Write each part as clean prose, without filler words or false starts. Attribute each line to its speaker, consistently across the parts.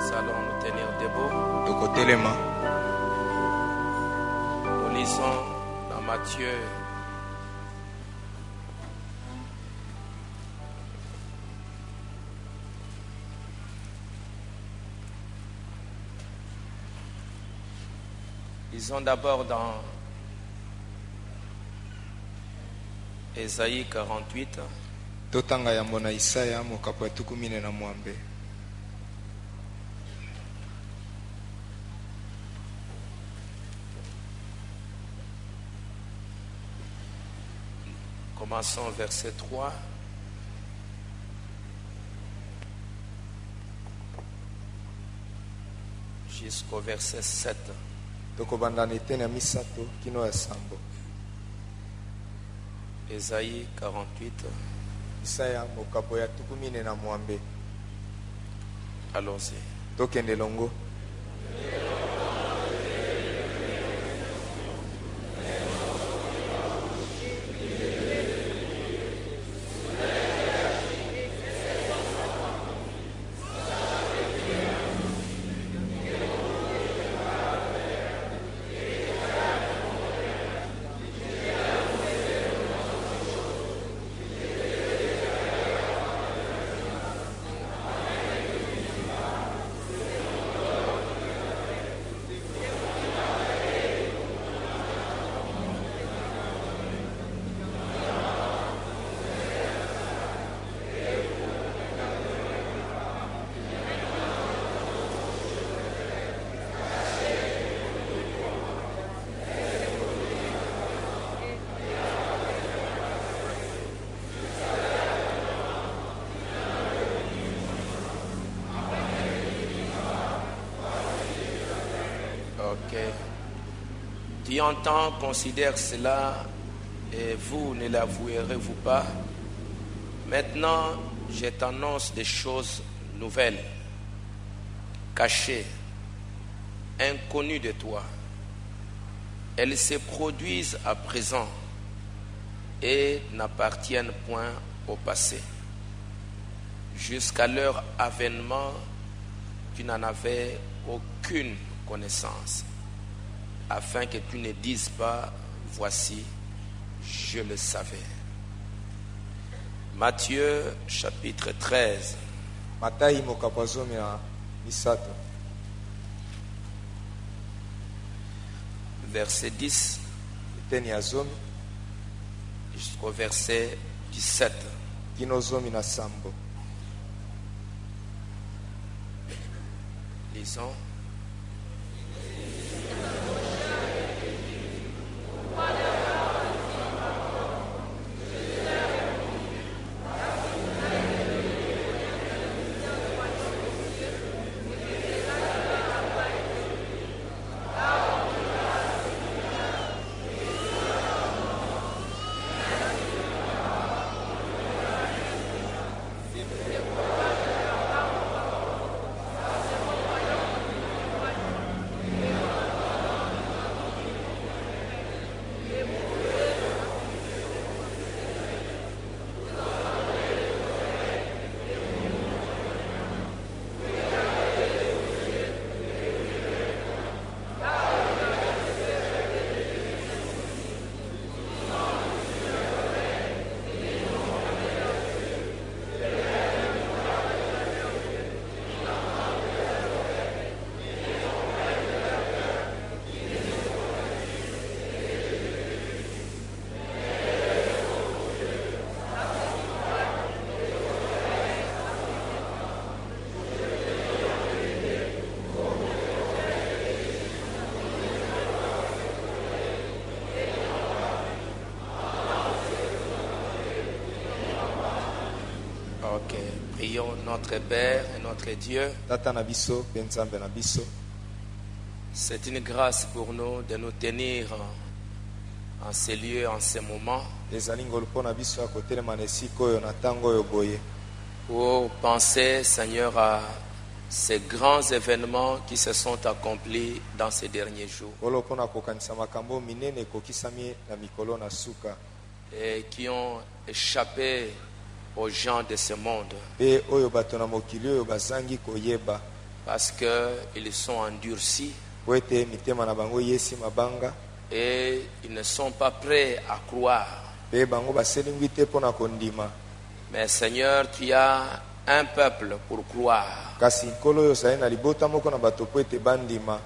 Speaker 1: Nous allons nous tenir debout.
Speaker 2: Tokotelema.
Speaker 1: Nous lisons dans Matthieu Lisons d'abord dans Ésaïe 48.
Speaker 2: Totanga yambo na Isaya mokapo ya 14.
Speaker 1: Commençons verset 3. Jusqu'au verset 7.
Speaker 2: Tokobanda na eteni ya misato kino ya sambo.
Speaker 1: Ésaïe 48.
Speaker 2: Isaya mokapo ya 14.
Speaker 1: Allons-y.
Speaker 2: Tokende longo.
Speaker 1: Ok. Tu entends, considère cela et vous ne l'avouerez-vous pas? Maintenant, je t'annonce des choses nouvelles, cachées, inconnues de toi. Elles se produisent à présent et n'appartiennent point au passé. Jusqu'à leur avènement, tu n'en avais aucune connaissance, afin que tu ne dises pas, voici, je le savais. Matthieu chapitre 13.
Speaker 2: Matayi mokapo zomi na misato.
Speaker 1: Verset 10
Speaker 2: Eteni ya zomi
Speaker 1: jusqu'au verset 17.
Speaker 2: kino zomi na sambo.
Speaker 1: Lisons. Ok, prions notre Père et notre Dieu.
Speaker 2: Tata na biso pe nzambe na biso.
Speaker 1: C'est une grâce pour nous de nous tenir en ces lieux, en ces moments,
Speaker 2: Ezali ngolu pona biso ya kotelema na esika oyo na ntango oyo boye.
Speaker 1: pour penser, Seigneur, à ces grands événements qui se sont accomplis dans ces derniers jours
Speaker 2: Olo pona kokanisa makambo minene kokisami na mikolo na suka.
Speaker 1: et qui ont échappé aux gens de ce monde.
Speaker 2: Pe oyo bato na mokili oyo bazangi koyeba.
Speaker 1: parce qu'ils sont endurcis
Speaker 2: po ete mitema na bango yesi mabanga
Speaker 1: et ils ne sont pas prêts à croire.
Speaker 2: mpe bango baselingwi te mpo na kondima.
Speaker 1: Mais Seigneur, tu as un peuple pour croire.
Speaker 2: Kasi nkolo oyo ozali na libota moko na bato po ete bandima.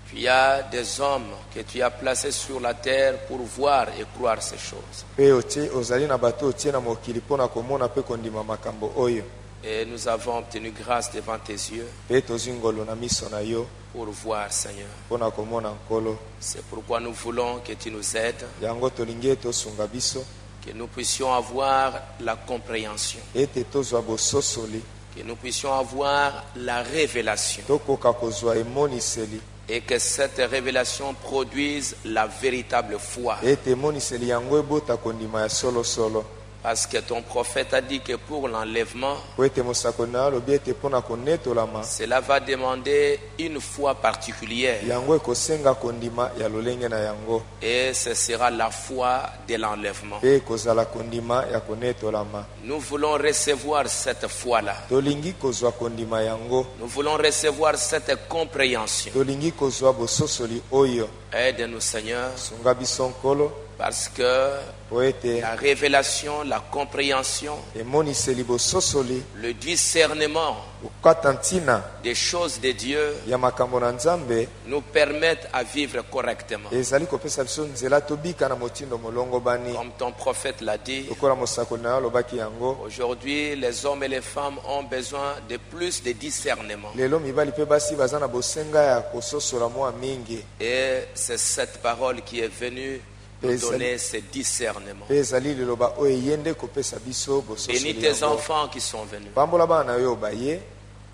Speaker 1: Tu as des hommes que tu as placés sur la terre pour voir et croire ces choses.
Speaker 2: Mpe ozali na bato otie na mokili mpo na komona mpe kondima makambo oyo.
Speaker 1: Et nous avons obtenu grâce devant tes yeux
Speaker 2: Mpe tozwi ngolo na miso na yo
Speaker 1: pour voir, Seigneur.
Speaker 2: mpo na komona nkolo.
Speaker 1: C'est pourquoi nous voulons que tu nous aides,
Speaker 2: Yango tolingi ete osunga biso
Speaker 1: que nous puissions avoir la compréhension,
Speaker 2: ete tozwa bososoli,
Speaker 1: que nous puissions avoir la révélation
Speaker 2: tokoka kozwa emoniseli,
Speaker 1: et que cette révélation produise la véritable foi.
Speaker 2: ete emoniseli yango ebota kondima ya solosolo.
Speaker 1: Parce que ton prophète a dit que pour l'enlèvement,
Speaker 2: Po ete mosakoli na yo alobi ete mpo na konetolama
Speaker 1: cela va demander une foi particulière.
Speaker 2: yango ekosenga kondima ya lolenge na yango,
Speaker 1: Et ce sera la foi de l'enlèvement.
Speaker 2: mpe ekozala kondima ya konetolama.
Speaker 1: Nous voulons recevoir cette foi-là.
Speaker 2: Tolingi kozwa kondima yango,
Speaker 1: Nous voulons recevoir cette compréhension.
Speaker 2: tolingi kozwa bososoli oyo.
Speaker 1: Aide-nous, Seigneur,
Speaker 2: Sunga biso nkolo
Speaker 1: parce que
Speaker 2: po ete
Speaker 1: la révélation, la compréhension,
Speaker 2: emoniseli bososoli,
Speaker 1: le discernement
Speaker 2: kokata ntina
Speaker 1: des choses de Dieu
Speaker 2: ya makambo na Nzambe
Speaker 1: nous permettent à vivre correctement.
Speaker 2: ezali kopesa biso nzela tobika na motindo molongo bani.
Speaker 1: Comme ton prophète l'a dit,
Speaker 2: Lokola mosakoli na yo alobaki yango,
Speaker 1: aujourd'hui, les hommes et les femmes ont besoin de plus de discernement.
Speaker 2: lelo mibali mpe basi baza na bosenga ya kososola mwa mingi.
Speaker 1: Et c'est cette parole qui est venue nous donner ce discernement.
Speaker 2: Mpe ezali liloba oyo eyende kopesa biso
Speaker 1: Bénis
Speaker 2: bososoli
Speaker 1: tes
Speaker 2: yango.
Speaker 1: enfants qui sont venus.
Speaker 2: Pambola bana na yo baye,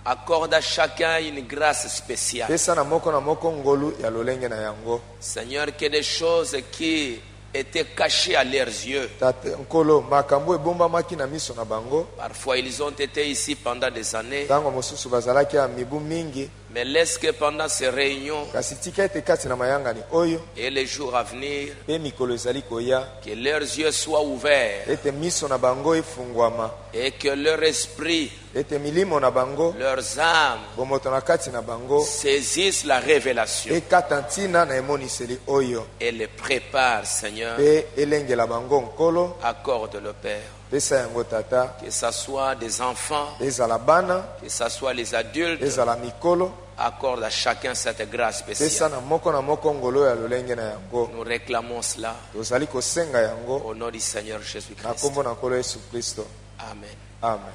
Speaker 1: Accorde à chacun une grâce spéciale.
Speaker 2: pesa na moko ngolu ya lolenge na yango.
Speaker 1: Seigneur, que des choses qui étaient cachées à leurs yeux,
Speaker 2: Tate nkolo makambo ebombamaki na miso na bango,
Speaker 1: parfois ils ont été ici pendant des années,
Speaker 2: ntango mosusu bazalaki ya mibu mingi,
Speaker 1: mais laisse que pendant ces réunions
Speaker 2: kasi tika ete kati na mayangani oyo
Speaker 1: et les jours à venir,
Speaker 2: mpe mikolo ezali koya,
Speaker 1: que leurs yeux soient ouverts
Speaker 2: ete miso na bango efungwama,
Speaker 1: et que leur esprit,
Speaker 2: ete milimo na bango,
Speaker 1: leurs âmes
Speaker 2: bomoto na kati na bango
Speaker 1: saisissent la révélation
Speaker 2: ekata ntina na emoniseli oyo,
Speaker 1: et les préparent, Seigneur.
Speaker 2: mpe elengela bango nkolo.
Speaker 1: Accorde le Père,
Speaker 2: Pesa yango tata,
Speaker 1: que ce soit des enfants,
Speaker 2: ezala bana,
Speaker 1: que ce soit les adultes,
Speaker 2: ezala mikolo,
Speaker 1: accorde à chacun cette grâce
Speaker 2: pesa
Speaker 1: spéciale.
Speaker 2: na moko ngolo ya lolenge na yango.
Speaker 1: Nous réclamons cela
Speaker 2: Tozali kosenga yango
Speaker 1: au nom du Seigneur
Speaker 2: na
Speaker 1: Jésus-Christ.
Speaker 2: kombo na nkolo Yesu Kristo.
Speaker 1: Amen.
Speaker 2: Amen.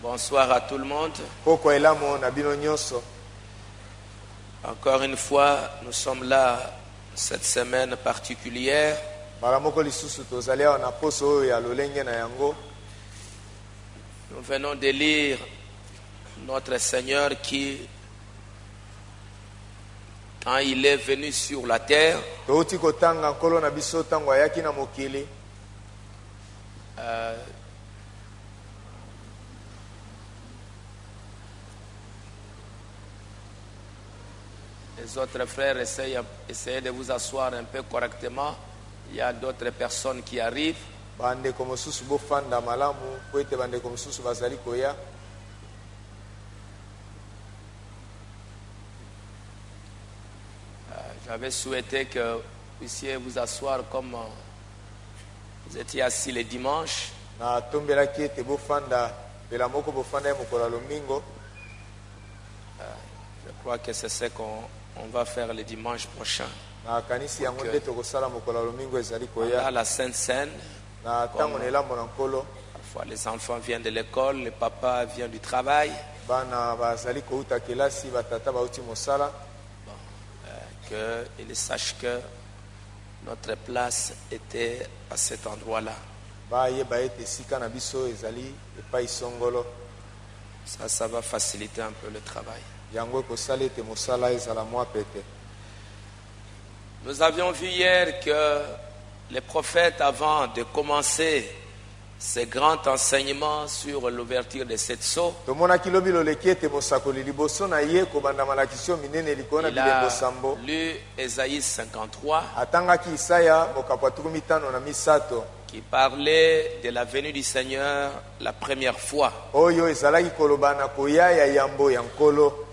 Speaker 1: Bonsoir à tout le monde.
Speaker 2: Poko elamo na bino nyonso.
Speaker 1: Encore une fois, nous sommes là cette semaine particulière.
Speaker 2: Mbala moko lisusu tozali awa na poso oyo ya lolenge na yango.
Speaker 1: Nous venons de lire notre Seigneur qui, quand il est venu sur la terre,
Speaker 2: Touti kotanga nkolo na biso tango ayaki na mokili.
Speaker 1: Les autres frères essayez de vous asseoir un peu correctement. Il y a d'autres personnes qui arrivent.
Speaker 2: Bandeko mosusu bofanda malamu po ete bandeko mosusu bazali koya.
Speaker 1: J'avais souhaité que vous puissiez vous asseoir comme vous étiez assis le dimanche.
Speaker 2: Na tombelaki ete bofanda pela moko bofanda ya mokolo ya lomingo.
Speaker 1: Je crois que c'est ce qu'on va faire le dimanche prochain.
Speaker 2: Na kanisi yango nde tokosala mokolo ya lomingo ezali koya.
Speaker 1: À la Sainte Seine,
Speaker 2: Na tango na elambo na nkolo.
Speaker 1: parfois les enfants viennent de l'école, le papa vient du travail.
Speaker 2: Bana bazali kouta kelasi batata bauti mosala.
Speaker 1: Qu'ils sachent que notre place était à cet endroit-là.
Speaker 2: Bayeba ete sika na biso ezali epai songolo.
Speaker 1: Ça va faciliter un peu le travail.
Speaker 2: Yango ekosala ete mosala ezala mwa pete.
Speaker 1: Nous avions vu hier que les prophètes, avant de commencer ce grand enseignement sur l'ouverture de cette sceau,
Speaker 2: Tomonaki lobi loleki ete mosakoli liboso na ye kobanda malakisio minene likolo na
Speaker 1: il
Speaker 2: bilembo
Speaker 1: a
Speaker 2: sambo.
Speaker 1: lu Ésaïe 53
Speaker 2: Atangaki Isaya mokapo ya 53 na misato.
Speaker 1: qui parlait de la venue du Seigneur la première fois.
Speaker 2: oyo ezalaki koloba na koya ya yambo ya nkolo.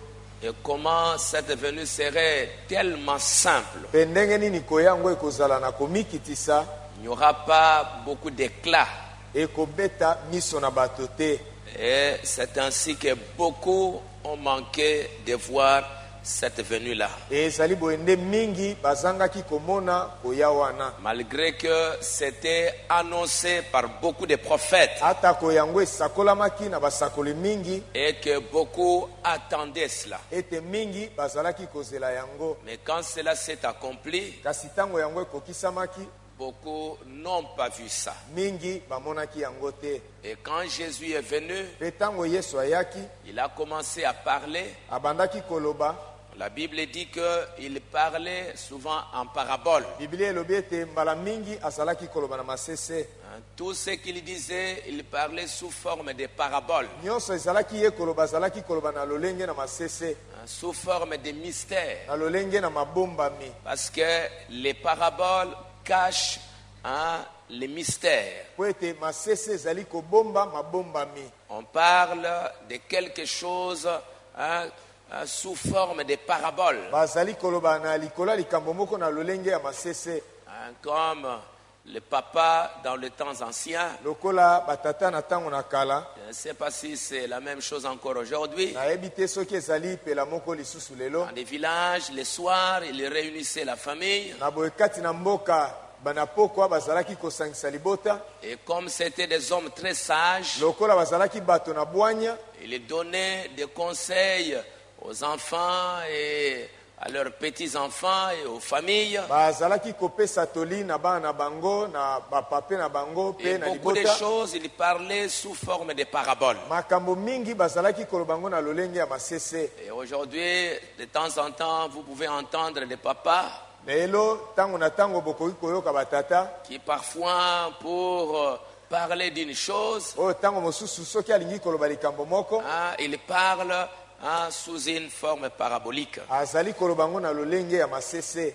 Speaker 1: Et comment cette venue serait tellement simple.
Speaker 2: Mpe ndenge nini koya yango ekozala na komikitisa,
Speaker 1: Il n'y aura pas beaucoup d'éclat.
Speaker 2: ekobeta miso na bato te.
Speaker 1: Et c'est ainsi que beaucoup ont manqué de voir cette venue-là.
Speaker 2: Ezali boye nde mingi bazangaki komona koya wana.
Speaker 1: Malgré que c'était annoncé par beaucoup de prophètes
Speaker 2: Ata koya yango esakolamaki na basakoli mingi,
Speaker 1: et que beaucoup attendaient cela.
Speaker 2: ete mingi bazalaki kozela yango.
Speaker 1: Mais quand cela s'est accompli,
Speaker 2: Kasi ntango yango ekokisamaki,
Speaker 1: beaucoup n'ont pas vu ça.
Speaker 2: mingi bamonaki yango te.
Speaker 1: Et quand Jésus est venu,
Speaker 2: Mpe ntango Yesu ayaki,
Speaker 1: il a commencé à parler.
Speaker 2: abandaki koloba.
Speaker 1: La Bible dit qu'il parlait souvent en parabole.
Speaker 2: Biblia elobi ete mbala mingi azalaki koloba na masese.
Speaker 1: Tout ce qu'il disait, il parlait sous forme de paraboles,
Speaker 2: Nyonso ezalaki ye koloba, azalaki koloba na lolenge na masese,
Speaker 1: sous forme de mystères.
Speaker 2: na lolenge na mabombami.
Speaker 1: Parce que les paraboles cachent les mystères.
Speaker 2: Po ete masese ezali kobomba mabombami.
Speaker 1: On parle de quelque chose sous forme de paraboles.
Speaker 2: Bazali koloba na likolo ya likambo moko na lolenge ya masese.
Speaker 1: Comme le papa dans les temps anciens.
Speaker 2: Lokola batata na ntango na kala.
Speaker 1: Je ne sais pas si c'est la même chose encore aujourd'hui.
Speaker 2: Nayebi te soki ezali pela moko lisusu lelo.
Speaker 1: Dans des villages, le soir, ils réunissaient la famille.
Speaker 2: Na boye kati na mboka bana pokwa bazalaki kosangisa libota.
Speaker 1: Et comme c'était des hommes très sages,
Speaker 2: Lokola bazalaki bato na bwanya,
Speaker 1: ils donnaient des conseils aux enfants et à leurs petits-enfants et aux familles.
Speaker 2: bazalaki kopesa toli na bana na bango, na bapape na bango pe
Speaker 1: Et
Speaker 2: na
Speaker 1: beaucoup de
Speaker 2: libota.
Speaker 1: choses, ils parlaient sous forme de paraboles.
Speaker 2: Makambo mingi bazalaki kolobango na lolenge ya masese.
Speaker 1: Et aujourd'hui, de temps en temps, vous pouvez entendre des papas
Speaker 2: Lelo tango na tango bokoki koyoka batata
Speaker 1: qui parfois, pour parler d'une chose,
Speaker 2: oyo tango mosusu soki alingi koloba likambo moko
Speaker 1: ils parlent sous une forme parabolique.
Speaker 2: azali kolobango na lolenge ya masese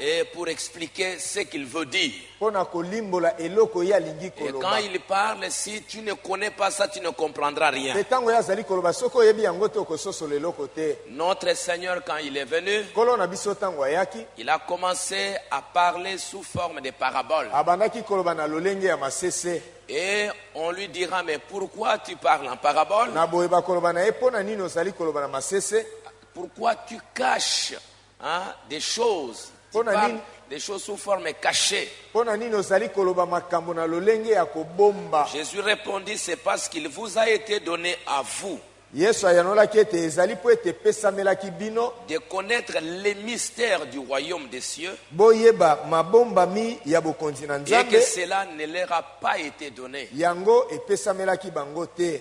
Speaker 1: Et pour expliquer ce qu'il veut dire.
Speaker 2: mpo na kolimbola eloko ye alingi
Speaker 1: Et quand
Speaker 2: koloba.
Speaker 1: il parle, si tu ne connais pas ça, tu ne comprendras rien.
Speaker 2: Mpe ntango ye azali koloba soki oyebi yango te okososola eloko te.
Speaker 1: Notre Seigneur, quand il est venu,
Speaker 2: Nkolo na biso ntango ayaki
Speaker 1: il a commencé à parler sous forme de paraboles.
Speaker 2: abandaki koloba na lolenge ya masese.
Speaker 1: Et on lui dira, mais pourquoi tu parles en parabole?
Speaker 2: Na boye bakoloba na ye mpo na nini ozali koloba na masese.
Speaker 1: Pourquoi tu caches des choses? Tu
Speaker 2: On a
Speaker 1: parles
Speaker 2: dit-
Speaker 1: des choses sous forme cachée.
Speaker 2: Mpo na nini ozali koloba makambo na lolenge ya kobomba.
Speaker 1: Jésus répondit, c'est parce qu'il vous a été donné à vous
Speaker 2: Yesu ayanolaki ete ezali mpo ete epesamelaki bino
Speaker 1: de connaître les mystères du royaume des cieux
Speaker 2: boyeba mabombami ya bokonzi na
Speaker 1: et que
Speaker 2: Nzambe.
Speaker 1: cela ne leur a pas été donné.
Speaker 2: Yango epesamelaki bango te.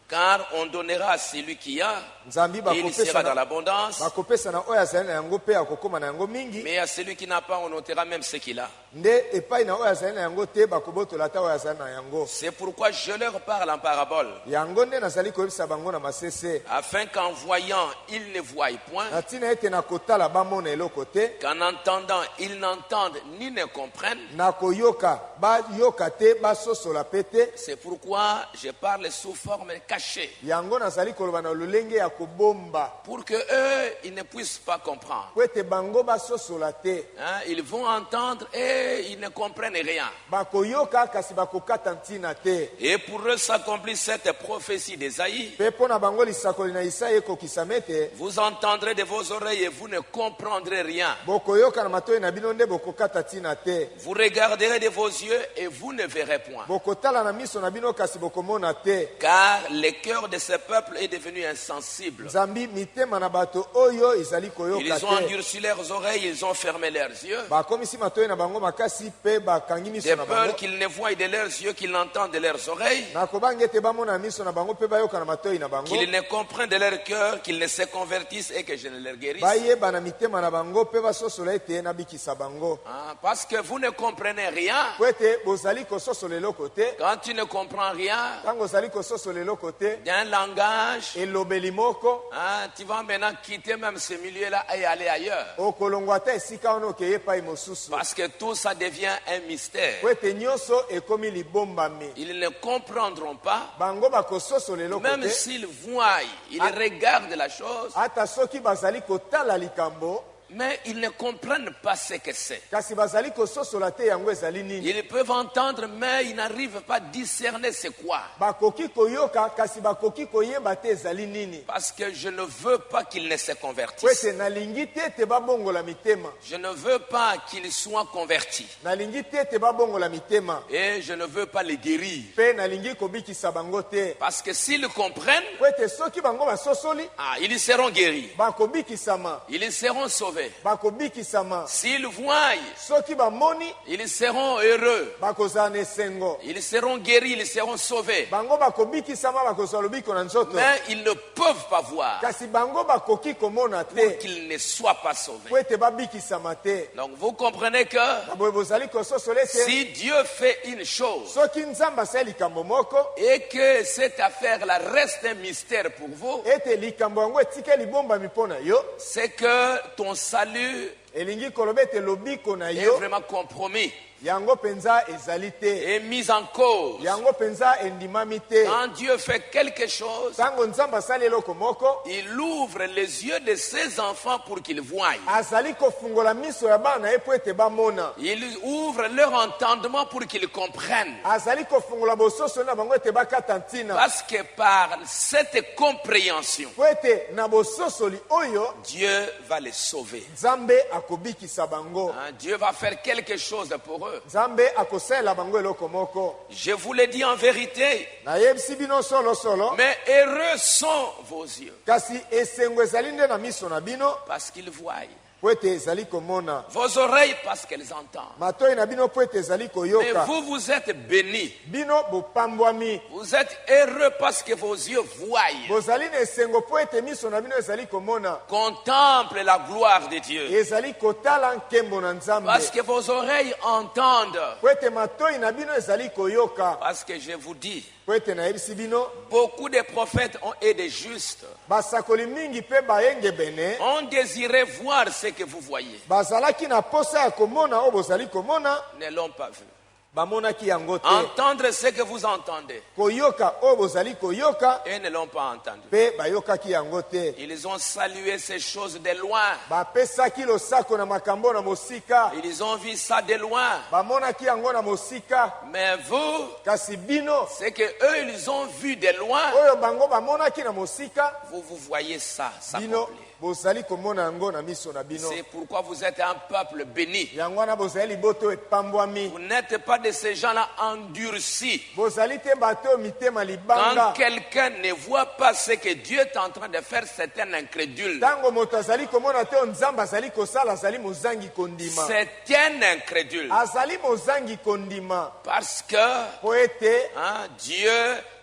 Speaker 1: Car on donnera à celui qui a,
Speaker 2: Nzambi
Speaker 1: et il sera dans l'abondance,
Speaker 2: bakopesa na oyo azali na yango mpe akokoma na yango mingi.
Speaker 1: mais à celui qui n'a pas, on ôtera même ce qu'il a.
Speaker 2: Nde epai na oyo azali na yango te bakobotola ata oyo azali na yango.
Speaker 1: C'est pourquoi je leur parle en parabole,
Speaker 2: Yango nde nazali koyebisa bango na masese.
Speaker 1: afin qu'en voyant, ils ne voient point,
Speaker 2: Na ntina ete na kotala bamona eloko te.
Speaker 1: qu'en entendant, ils n'entendent ni ne comprennent.
Speaker 2: Na koyoka bayoka te basosola pe te.
Speaker 1: C'est pourquoi je parle sous forme cachée,
Speaker 2: Yango nazali koloba na lolenge ya kobomba.
Speaker 1: pour que eux, ils ne puissent pas comprendre.
Speaker 2: Po ete bango basosola te.
Speaker 1: Ils vont entendre et ils ne comprennent rien.
Speaker 2: Bakoyoka kasi bakokata ntina te.
Speaker 1: Et pour eux s'accomplit cette prophétie d'Ésaïe.
Speaker 2: Pe mpo na bango lisakoli na Isaya ekokisama ete
Speaker 1: Vous entendrez de vos oreilles et vous ne comprendrez rien.
Speaker 2: bokoyoka na matoi na bino nde bokokata ntina te.
Speaker 1: Vous regarderez de vos yeux et vous ne verrez point.
Speaker 2: Bokotala na miso na bino kasi bokomona te.
Speaker 1: Car le cœur de ce peuple est devenu insensible.
Speaker 2: Nzambi mitema na bato oyo ezali koyoka
Speaker 1: Ils ont
Speaker 2: te.
Speaker 1: endurci leurs oreilles, ils ont fermé leurs yeux.
Speaker 2: Bakomisi matoi na bango makasi pe bakangi
Speaker 1: De
Speaker 2: miso na
Speaker 1: peur
Speaker 2: bango.
Speaker 1: qu'ils ne voient de leurs yeux, qu'ils n'entendent de leurs oreilles,
Speaker 2: Na kobanga ete bamona miso na bango pe bayoka na matoi na bango.
Speaker 1: qu'ils ne comprennent de leur cœur, qu'ils ne se convertissent et que je ne leur guérisse.
Speaker 2: Bayeba na mitema na bango pe basosola ete nabikisa bango.
Speaker 1: Parce que vous ne comprenez rien.
Speaker 2: Po ete bozali kososola eloko te.
Speaker 1: Quand tu ne comprends rien,
Speaker 2: Ntango ozali kososola eloko côté.
Speaker 1: d'un langage.
Speaker 2: Elobeli moko.
Speaker 1: Hein, tu vas maintenant quitter même ce milieu-là et aller ailleurs.
Speaker 2: Okolongwa te esika wana okeye epai mosusu.
Speaker 1: Parce que tout ça devient un mystère.
Speaker 2: Po ete nyonso ekomi libombami.
Speaker 1: Ils ne comprendront pas.
Speaker 2: Bango bakososola eloko
Speaker 1: Même
Speaker 2: te.
Speaker 1: s'ils voient, ils regardent la chose,
Speaker 2: Ata soki bazali kotala likambo.
Speaker 1: mais ils ne comprennent pas ce que c'est.
Speaker 2: Kasi bazali kososola te yango ezali nini.
Speaker 1: Ils peuvent entendre, mais ils n'arrivent pas à discerner c'est quoi.
Speaker 2: Bakoki koyoka kasi bakoki koyeba te ezali nini.
Speaker 1: Parce que je ne veux pas qu'ils ne se
Speaker 2: Po
Speaker 1: convertissent.
Speaker 2: ete nalingi te ete babongola mitema.
Speaker 1: Je ne veux pas qu'ils soient convertis.
Speaker 2: Nalingi te ete babongola mitema.
Speaker 1: Et je ne veux pas les guérir.
Speaker 2: Pe nalingi kobikisa bango te.
Speaker 1: Parce que s'ils comprennent,
Speaker 2: Po ete soki bango basosoli
Speaker 1: ils seront guéris.
Speaker 2: bakobikisama.
Speaker 1: Ils seront sauvés.
Speaker 2: Bakobikisama.
Speaker 1: S'ils voient,
Speaker 2: Soki bamoni
Speaker 1: ils seront heureux.
Speaker 2: bakozala na esengo.
Speaker 1: Ils seront guéris, ils seront sauvés.
Speaker 2: Bango bakobikisama bakozwa lobiko na nzoto.
Speaker 1: Mais ils ne peuvent pas voir
Speaker 2: Kasi bango bakoki komona
Speaker 1: pour
Speaker 2: te.
Speaker 1: qu'ils ne soient pas sauvés.
Speaker 2: Po ete babikisama te.
Speaker 1: Donc vous comprenez que
Speaker 2: Na boye bozali kososola ete
Speaker 1: si Dieu fait une chose
Speaker 2: soki nzambe asali likambo moko
Speaker 1: et que cette affaire-là reste un mystère pour vous,
Speaker 2: ete likambo yango etika libombami mpo na yo
Speaker 1: c'est que ton salut
Speaker 2: elingi koloba ete lobiko na
Speaker 1: est
Speaker 2: yo
Speaker 1: vraiment compromis
Speaker 2: yango penza ezali te.
Speaker 1: et mis en cause.
Speaker 2: Yango penza endimami te.
Speaker 1: Quand Dieu fait quelque chose,
Speaker 2: Tango nzambe asali eloko moko
Speaker 1: il ouvre les yeux de ses enfants pour qu'ils voient.
Speaker 2: azali kofungola miso ya bana na ye po ete bamona.
Speaker 1: Il ouvre leur entendement pour qu'ils comprennent.
Speaker 2: Azali kofungola bososo na bango ete bakata ntina.
Speaker 1: Parce que par cette compréhension,
Speaker 2: Po ete na bososoli oyo
Speaker 1: Dieu va les sauver.
Speaker 2: nzambe akobikisa bango.
Speaker 1: Hein, Dieu va faire quelque chose pour eux.
Speaker 2: Nzambe akosalela bango eloko moko.
Speaker 1: Je vous le dis en vérité,
Speaker 2: Nayebisi bino solo.
Speaker 1: mais heureux sont vos yeux,
Speaker 2: Kasi esengo ezali nde na miso na bino
Speaker 1: parce qu'ils voient.
Speaker 2: po ete ezali komona.
Speaker 1: Vos oreilles, parce qu'elles entendent.
Speaker 2: Matoi na bino po ete ezali
Speaker 1: Mais
Speaker 2: koyoka.
Speaker 1: vous, vous êtes bénis.
Speaker 2: Bino bopambwami.
Speaker 1: Vous êtes heureux parce que vos yeux voient.
Speaker 2: Bozali na esengo po ete miso na bino ezali komona.
Speaker 1: Contemple la gloire de Dieu.
Speaker 2: Ezali kotala nkembo na nzambe.
Speaker 1: Parce que vos oreilles entendent.
Speaker 2: Po ete matoi na bino ezali koyoka.
Speaker 1: Parce que je vous dis,
Speaker 2: Po ete nayebisi bino
Speaker 1: beaucoup de prophètes et des justes
Speaker 2: basakoli mingi mpe bayengebene
Speaker 1: ont désiré voir ce que vous voyez,
Speaker 2: bazalaki na posa ya komona oyo bozali komona
Speaker 1: ne l'ont pas vu.
Speaker 2: bamonaki yango te.
Speaker 1: Entendre ce que vous entendez
Speaker 2: Koyoka oyo bozali koyoka
Speaker 1: et ne l'ont pas entendu.
Speaker 2: mpe bayokaki yango te.
Speaker 1: Ils ont salué ces choses de loin.
Speaker 2: Bapesaki losako na makambo na mosika.
Speaker 1: Ils ont vu ça de loin.
Speaker 2: Bamonaki yango na mosika.
Speaker 1: Mais vous,
Speaker 2: Kasi bino
Speaker 1: c'est que eux, ils ont vu de loin.
Speaker 2: oyo bango bamonaki na mosika,
Speaker 1: Vous voyez ça
Speaker 2: bino
Speaker 1: s'accomplir.
Speaker 2: bozali komona yango na miso na bino.
Speaker 1: C'est pourquoi vous êtes un peuple béni.
Speaker 2: Yango wana bozali liboto epambwami.
Speaker 1: Vous n'êtes pas de ces gens-là endurcis.
Speaker 2: Bozali te bato oyo mitema
Speaker 1: Quand
Speaker 2: libanga.
Speaker 1: quelqu'un ne voit pas ce que Dieu est en train de faire, c'est un incrédule.
Speaker 2: Tango moto azali komona te oyo nzambe azali kosala azali mozangi kondima.
Speaker 1: C'est un incrédule.
Speaker 2: Azali mozangi kondima.
Speaker 1: Parce que
Speaker 2: Po ete
Speaker 1: Dieu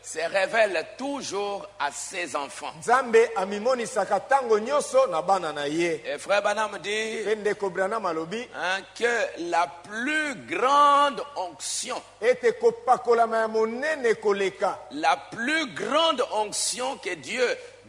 Speaker 1: se révèle toujours à ses enfants.
Speaker 2: nzambe amimonisaka tango nyonso na bana na ye.
Speaker 1: Et frère Banam dit
Speaker 2: Pe ndeko Branham alobi
Speaker 1: que la plus grande onction,
Speaker 2: ete kopakolama ya monene koleka.
Speaker 1: la plus grande onction que Dieu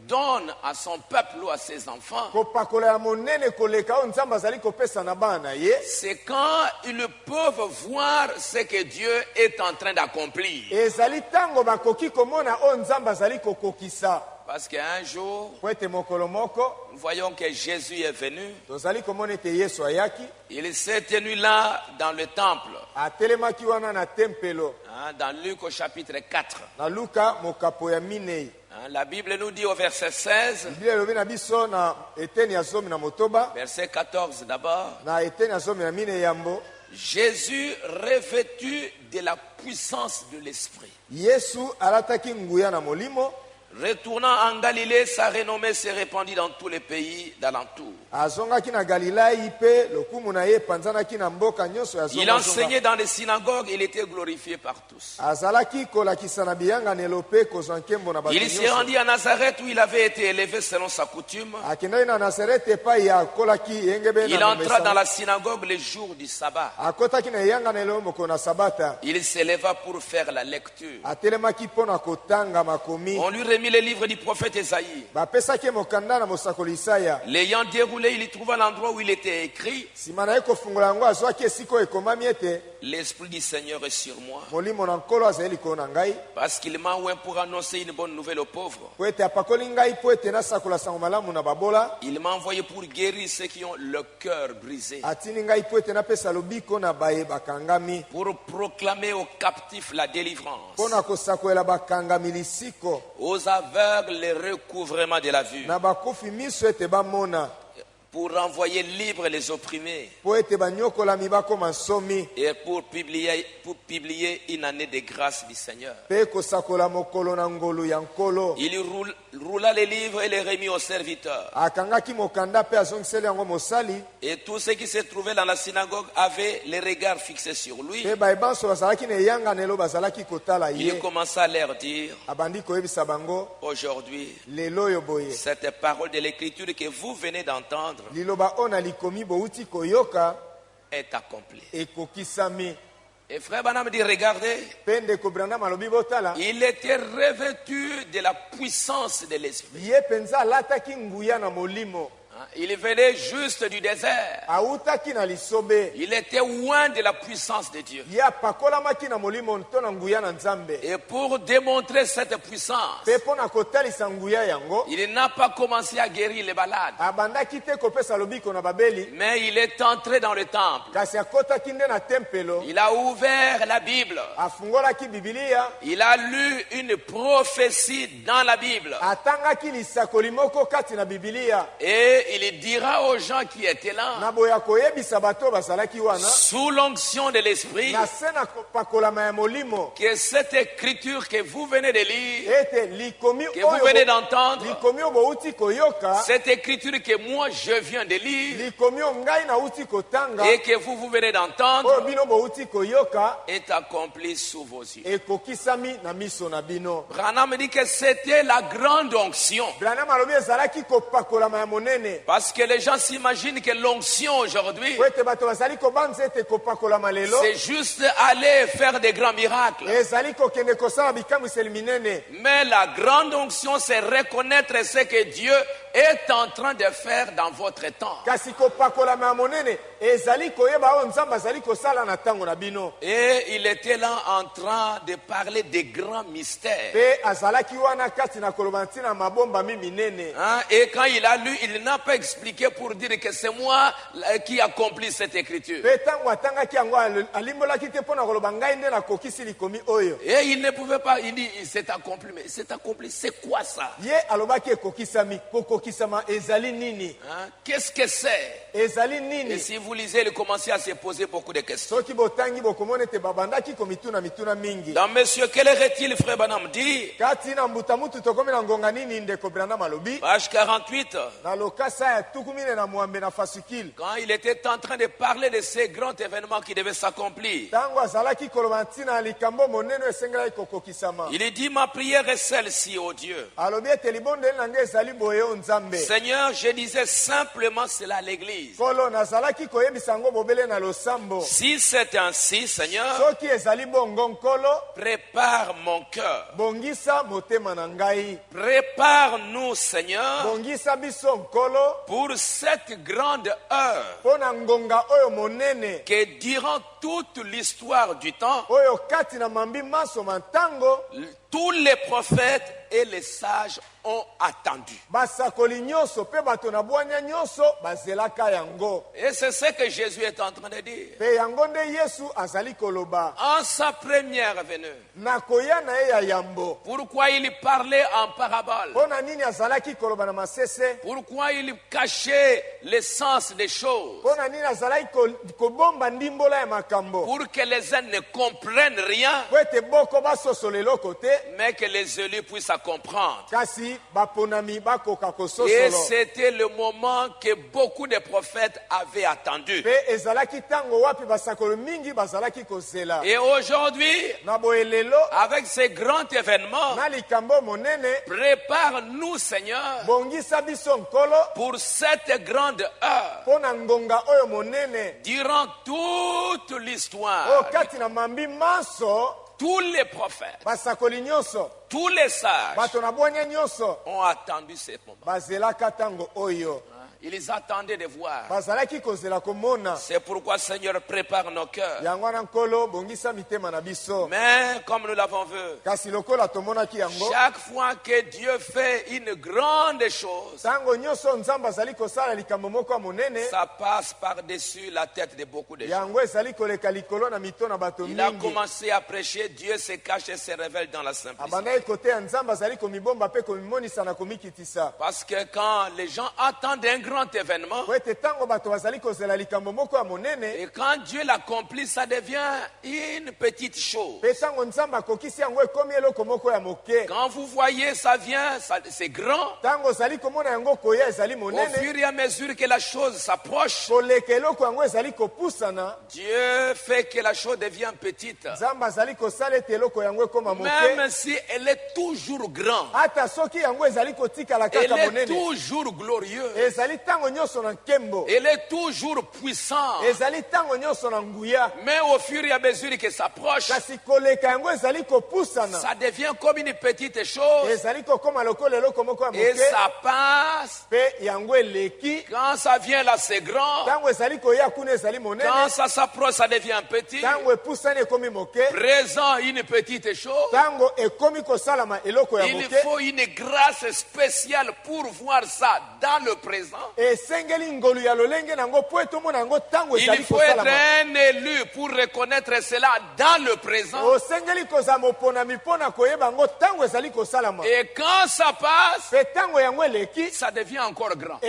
Speaker 1: donne à son peuple ou à ses enfants,
Speaker 2: Kopakola ya monene koleka oyo nzambe azali kopesa na bana na ye.
Speaker 1: c'est quand ils peuvent voir ce que Dieu est en train d'accomplir.
Speaker 2: Ezali tango bakoki komona oyo nzambe azali kokokisa.
Speaker 1: Parce qu'un jour,
Speaker 2: Po ete mokolo moko
Speaker 1: nous voyons que Jésus est venu.
Speaker 2: tozali komona ete Yesu ayaki.
Speaker 1: Il s'est tenu là dans le temple,
Speaker 2: Atelemaki wana na tempelo.
Speaker 1: dans Luc au chapitre 4.
Speaker 2: Na Luka mokapo ya minei.
Speaker 1: La Bible nous dit au verset 16,
Speaker 2: Biblia elobi na biso na eteni ya zomi na motoba.
Speaker 1: verset 14 d'abord,
Speaker 2: Na eteni ya zomi na minei yambo.
Speaker 1: Jésus revêtu de la puissance de l'Esprit
Speaker 2: Yesu alataki nguya na molimo.
Speaker 1: Retournant en Galilée, sa renommée s'est répandue dans tous les pays d'alentour. Il enseignait dans les synagogues, il était glorifié par tous. Il s'est rendu à Nazareth où il avait été élevé selon sa coutume. Il entra dans la synagogue les jours du sabbat. Il s'éleva pour faire la lecture. On lui remit les livres du prophète Esaïe. L'ayant déroulé, il y trouva l'endroit où il était écrit: l'Esprit du Seigneur est sur moi, parce qu'il m'a oint pour annoncer une bonne nouvelle aux pauvres. Il m'a envoyé pour guérir ceux qui ont le cœur brisé, pour proclamer aux captifs la délivrance, aux aveugles le recouvrement de la vue, pour renvoyer libres les opprimés et pour publier une année de grâce du Seigneur. Il roula les livres et les remit aux serviteurs. Et tous ceux qui se trouvaient dans la synagogue avaient les regards fixés sur lui. Il commença à leur dire: aujourd'hui, cette parole de l'Écriture que vous venez d'entendre est accomplie. Et frère Branham dit: regardez, il était revêtu de la puissance de l'Esprit. Il venait juste du désert. Il était loin de la puissance de Dieu. Et pour démontrer cette puissance, il n'a pas commencé à guérir les malades, mais il est entré dans le temple. Il a ouvert la Bible. Il a lu une prophétie dans la Bible. Et il dira aux gens qui étaient là, sous l'onction de l'Esprit, que cette écriture que vous venez de lire, que vous venez d'entendre, cette écriture que moi je viens de lire et que vous venez d'entendre, est accomplie sous vos yeux. Branham dit que c'était la grande onction. Parce que les gens s'imaginent que l'onction aujourd'hui, c'est juste aller faire des grands miracles. Mais la grande onction, c'est reconnaître ce que Dieu est en train de faire dans votre temps. Et il était là en train de parler des grands mystères. Et quand il a lu, il n'a pas expliqué pour dire que c'est moi qui accomplis cette écriture. Et il ne pouvait pas, il dit c'est accompli, mais c'est accompli, c'est quoi ça? Qu'est-ce que c'est? Et si vous lisez, il commençait à se poser beaucoup de questions. Dans Monsieur, quel est-il, frère Branham dit? Page 48. Quand il était en train de parler de ces grands événements qui devaient s'accomplir, il dit: ma prière est celle-ci, ô Dieu. Seigneur, je disais simplement cela à l'église. Si c'est ainsi, Seigneur, prépare mon cœur. Prépare-nous, Seigneur, pour cette grande heure que durant toute l'histoire du temps, tous les prophètes et les sages ont attendu. Et c'est ce que Jésus est en train de dire. En sa première venue, pourquoi il parlait en parabole? Pourquoi il cachait l'essence des choses? pour que les uns ne comprennent rien, mais que les élus puissent comprendre. Et c'était le moment que beaucoup de prophètes avaient attendu. Et aujourd'hui, avec ces grands événements, prépare-nous, Seigneur, pour cette grande heure, durant toute l'histoire. Tous les prophètes, tous les sages ont attendu ce moment. Ils attendaient de voir. C'est pourquoi, Seigneur, prépare nos cœurs. Mais comme nous l'avons vu, chaque fois que Dieu fait une grande chose, ça passe par-dessus la tête de beaucoup de gens. Il a commencé à prêcher, Dieu se cache et se révèle dans la simplicité. Parce que quand les gens attendent un grand événement, et quand Dieu l'accomplit, ça devient une petite chose. Quand vous voyez ça vient, c'est grand. Au fur et à mesure que la chose s'approche, Dieu fait que la chose devient petite. Même si elle est toujours grande, elle est toujours glorieuse, elle est toujours puissante. Mais au fur et à mesure que ça s'approche, ça devient comme une petite chose. Et ça passe. Quand ça vient là, c'est grand. Quand ça s'approche, ça devient petit. Présent, une petite chose. Il faut une grâce spéciale pour voir ça dans le présent. Il faut être un élu pour reconnaître cela dans le présent. Et quand ça passe, ça devient encore grand.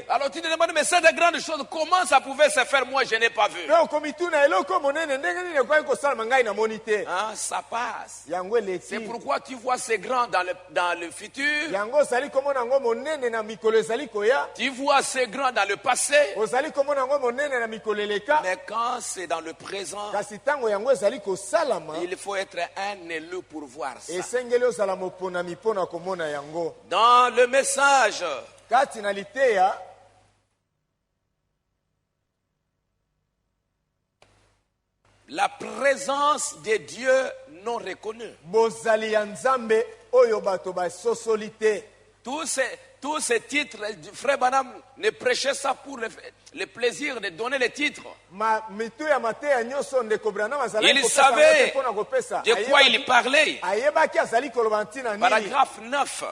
Speaker 1: Alors tu te demandes, mais cette grande chose, comment ça pouvait se faire? Moi, je n'ai pas vu. Hein, ça passe. C'est pourquoi tu vois ces grands dans le futur. Tu vois ces grands dans le passé. Mais quand c'est dans le présent, il faut être un élu pour voir ça. Dans le message, la présence de Dieu non reconnue. Tous ces titres, Frère Branham ne prêchait ça pour le plaisir de donner les titres. Il savait de quoi il parlait. Paragraphe 9.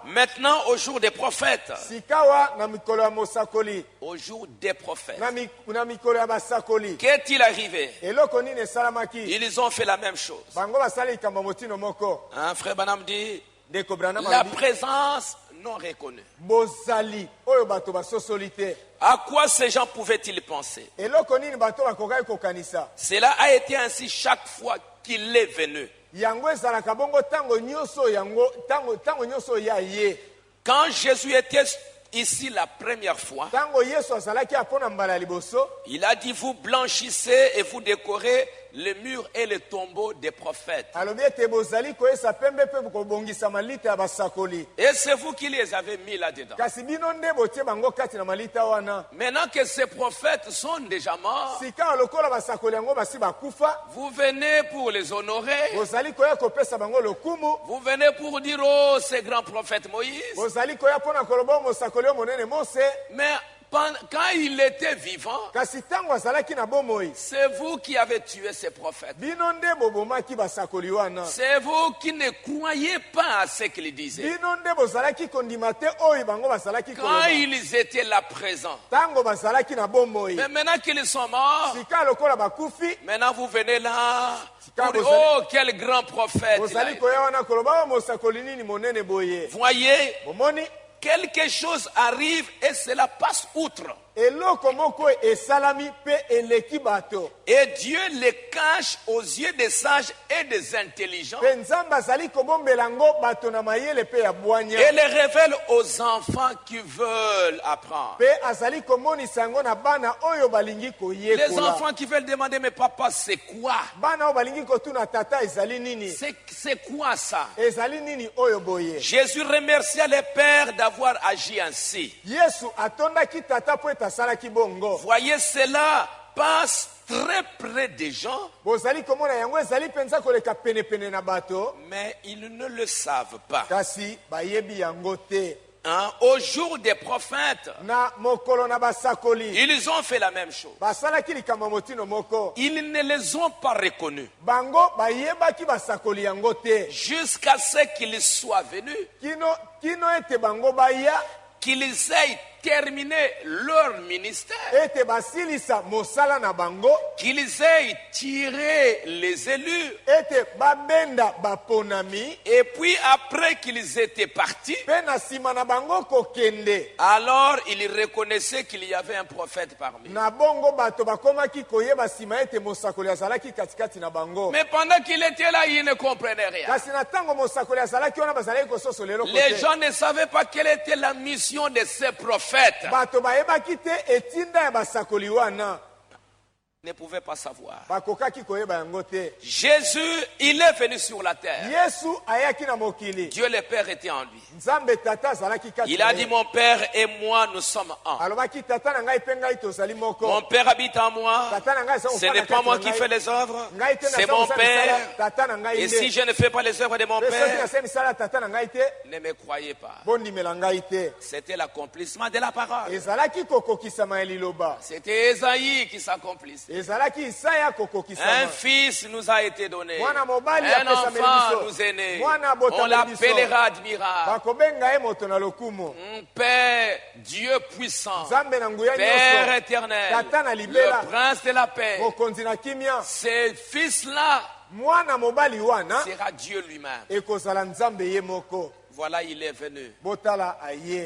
Speaker 1: Maintenant, au jour des prophètes. Au jour des prophètes. Qu'est-il arrivé? Ils ont fait la même chose. Hein, Frère Branham dit, la présence non reconnue. À quoi ces gens pouvaient-ils penser? Cela a été ainsi chaque fois qu'il est venu. Quand Jésus était ici la première fois, il a dit, vous blanchissez et vous décorez le mur et le tombeau des prophètes. Et c'est vous qui les avez mis là-dedans. Maintenant que ces prophètes sont déjà morts, vous venez pour les honorer. Vous venez pour dire, oh, ces grands prophètes Moïse. Mais quand il était vivant, c'est vous qui avez tué ces prophètes. C'est vous qui ne croyez pas à ce qu'ils disaient. Quand ils étaient là présents. Mais maintenant qu'ils sont morts, maintenant vous venez là pour dire, oh, quel grand prophète. Voyez, quelque chose arrive et cela passe outre. Et Dieu les cache aux yeux des sages et des intelligents. Et les révèle aux enfants qui veulent apprendre. Les enfants qui veulent demander, mais papa, c'est quoi? C'est quoi ça? Jésus remercia les pères d'avoir agi ainsi. Voyez, cela passe très près des gens, mais ils ne le savent pas. Au jour des prophètes, ils ont fait la même chose. Ils ne les ont pas reconnus jusqu'à ce qu'ils soient venus, qu'ils aient terminé leur ministère, qu'ils aient tiré les élus, et puis après qu'ils étaient partis, alors ils reconnaissaient qu'il y avait un prophète parmi eux. Mais pendant qu'il était là, ils ne comprenaient rien. Les gens ne savaient pas quelle était la mission de ces prophètes. Ne pouvait pas savoir. Jésus, il est venu sur la terre. Dieu le Père était en lui. Il a dit, mon Père et moi, nous sommes un. Mon Père habite en moi. Ce n'est pas moi qui fais les œuvres, c'est mon Père. Et si je ne fais pas les œuvres de mon Père, ne me croyez pas. C'était l'accomplissement de la parole. C'était Ésaïe qui s'accomplissait. Un fils nous a été donné, un enfant nous est né, on l'appellera admirable, Père Dieu puissant, Père éternel, le prince de la paix. Ce fils-là sera Dieu lui-même. Voilà, il est venu.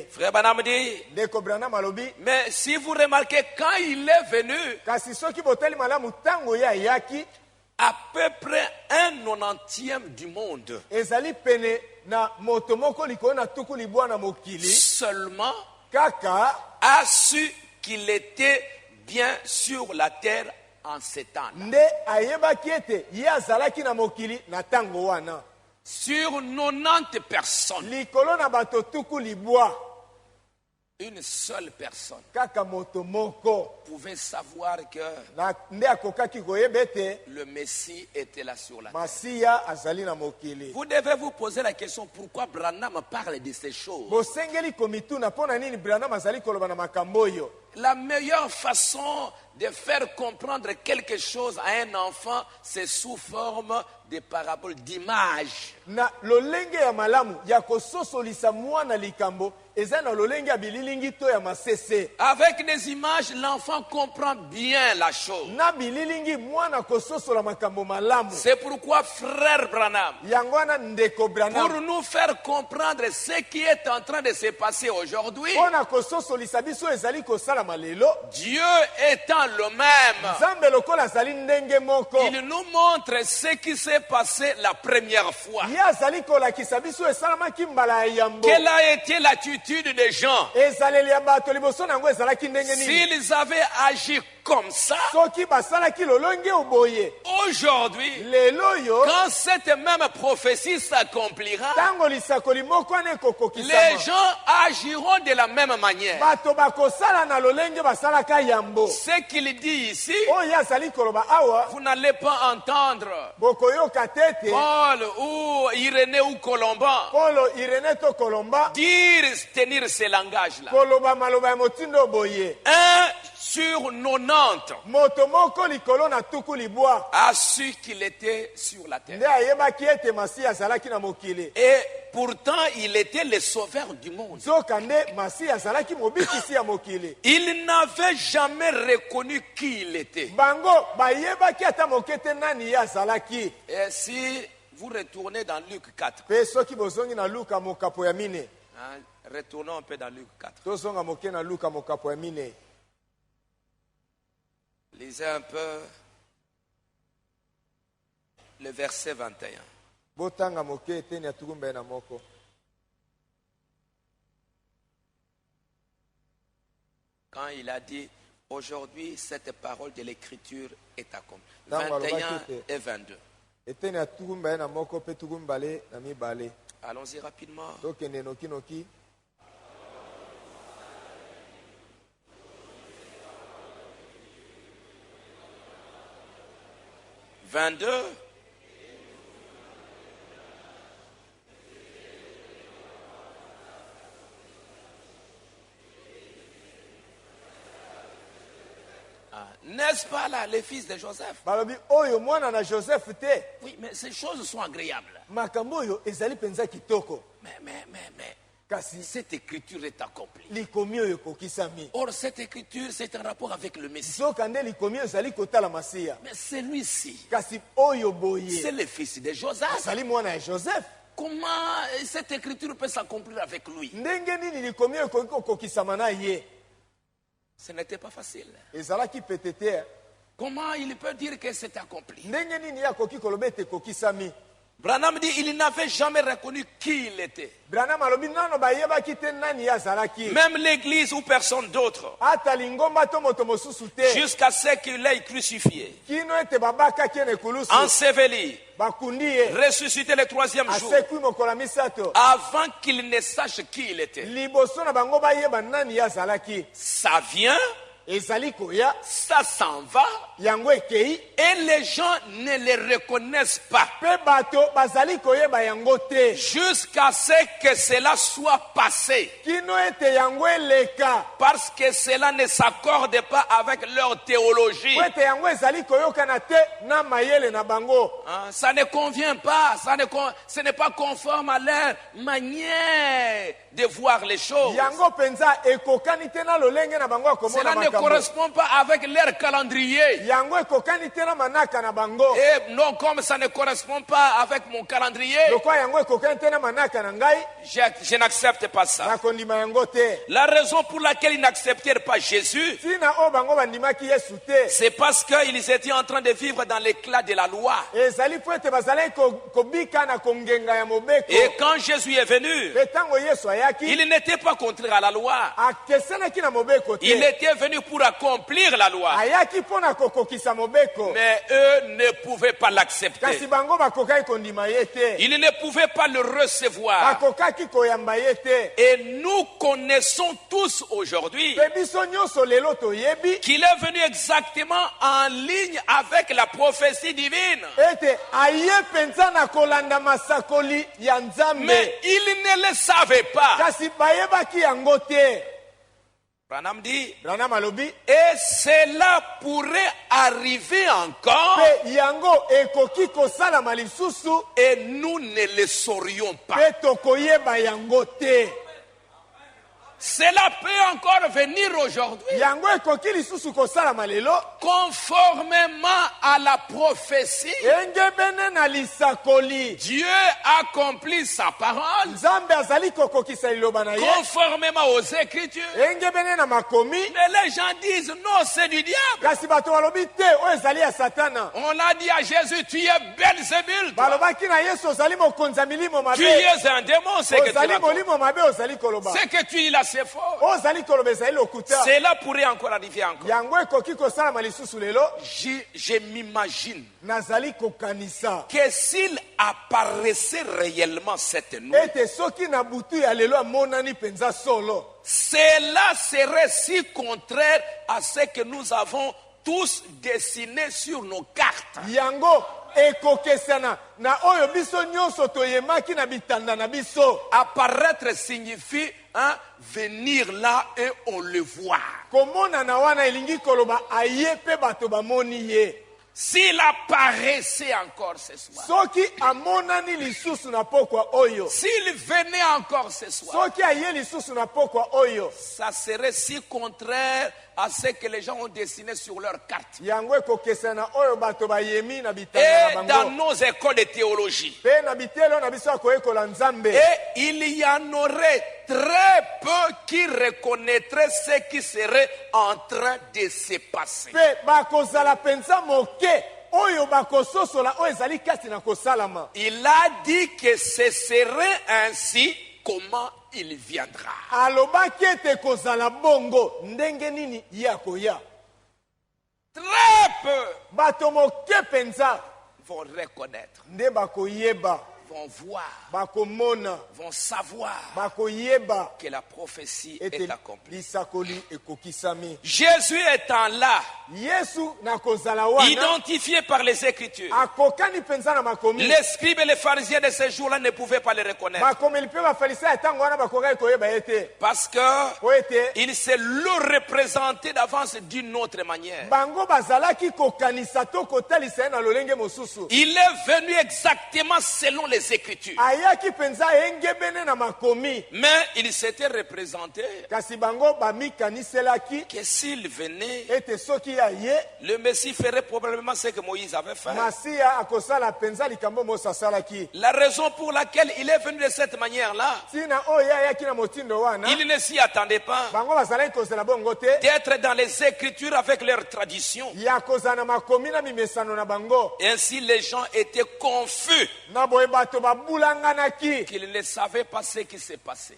Speaker 1: Frère Branham dit, mais si vous remarquez, quand il est venu, à peu près 1/90 du monde seulement a su qu'il était bien sur la terre en ce temps. Sur 90 personnes, une seule personne pouvait savoir que le Messie était là sur la terre. Vous devez vous poser la question, pourquoi Branham parle de ces choses? La meilleure façon de faire comprendre quelque chose à un enfant, c'est sous forme de paraboles, d'images. Avec des images, l'enfant comprend bien la chose. C'est pourquoi, frère Branham, pour nous faire comprendre ce qui est en train de se passer aujourd'hui, Dieu étant le même, il nous montre ce qui s'est passé la première fois. Quelle a été l'attitude des gens? S'ils avaient agi comme ça, aujourd'hui, quand cette même prophétie s'accomplira, les gens agiront de la même manière. Ce qu'il dit ici, vous n'allez pas entendre Paul ou Irénée ou Colomban tenir ce langage-là. 1 sur 90 a su qu'il était sur la terre. Et pourtant, il était le sauveur du monde. Il n'avait jamais reconnu qui il était. Et si vous retournez dans Luc 4, retournons un peu dans Luc 4. Lisez un peu le verset 21.
Speaker 2: Botanga moke eteni atukumba na moko.
Speaker 1: Quand il a dit, aujourd'hui, cette parole de l'Écriture est accomplie. 21 et 22. Allons-y rapidement. 22. N'est-ce pas là, les fils de Joseph? Oui, mais ces choses sont agréables. Mais cette écriture est accomplie. Or, cette écriture, c'est un rapport avec le Messie. Mais celui-ci, c'est le fils de Joseph. Comment cette écriture peut s'accomplir avec lui? Ce n'était pas facile. Comment il peut dire que c'est accompli? Branham dit il n'avait jamais reconnu qui il était. Même l'église ou personne d'autre. Jusqu'à ce qu'il ait crucifié, enseveli, ressuscité le troisième jour, avant qu'il ne sache qui il était. Ça vient, ça s'en va, et les gens ne les reconnaissent pas jusqu'à ce que cela soit passé, parce que cela ne s'accorde pas avec leur théologie. Ça ne convient pas, ce n'est pas conforme à leur manière de voir les choses. Cela ne correspond pas avec leur calendrier. Et non, comme ça ne correspond pas avec mon calendrier, je n'accepte pas ça. La raison pour laquelle ils n'acceptèrent pas Jésus, c'est parce qu'ils étaient en train de vivre dans l'éclat de la loi. Et quand Jésus est venu, il n'était pas contraire à la loi. Il était venu pour accomplir la loi. Mais eux ne pouvaient pas l'accepter. Ils ne pouvaient pas le recevoir. Et nous connaissons tous aujourd'hui qu'il est venu exactement en ligne avec la prophétie divine. Mais ils ne le savaient pas. Branham dit, et cela pourrait arriver encore, et nous ne le saurions pas. Cela peut encore venir aujourd'hui, conformément à la prophétie. Dieu accomplit sa parole, conformément aux Écritures. Mais les gens disent non, c'est du diable. On a dit à Jésus, tu es Belzébul, tu es un démon, c'est que tu racontes. C'est que tu dis c'est faux. Cela pourrait encore arriver encore. Je m'imagine que s'il apparaissait réellement cette nuit, cela serait si contraire à ce que nous avons tous dessiné sur nos cartes. Apparaître signifie venir là et on le voit. S'il apparaissait encore ce soir, s'il venait encore ce soir, ça serait si contraire à ce que les gens ont dessiné sur leur carte. Et dans nos écoles de théologie, et il y en aurait très peu qui reconnaîtraient ce qui serait en train de se passer. Il a dit que ce serait ainsi. Comment il viendra? Très peu vont reconnaître, vont voir, vont savoir que la prophétie est accomplie. Jésus étant là, identifié par les Écritures, les scribes et les pharisiens de ces jours-là ne pouvaient pas les reconnaître. Parce qu'il s'est le représenté d'avance d'une autre manière. Il est venu exactement selon les Écritures. Mais il s'était représenté que s'il venait, le Messie ferait probablement ce que Moïse avait fait. La raison pour laquelle il est venu de cette manière-là, il ne s'y attendait pas d'être dans les Écritures avec leurs traditions. Ainsi les gens étaient confus qu'ils ne savaient pas ce qui s'est passé.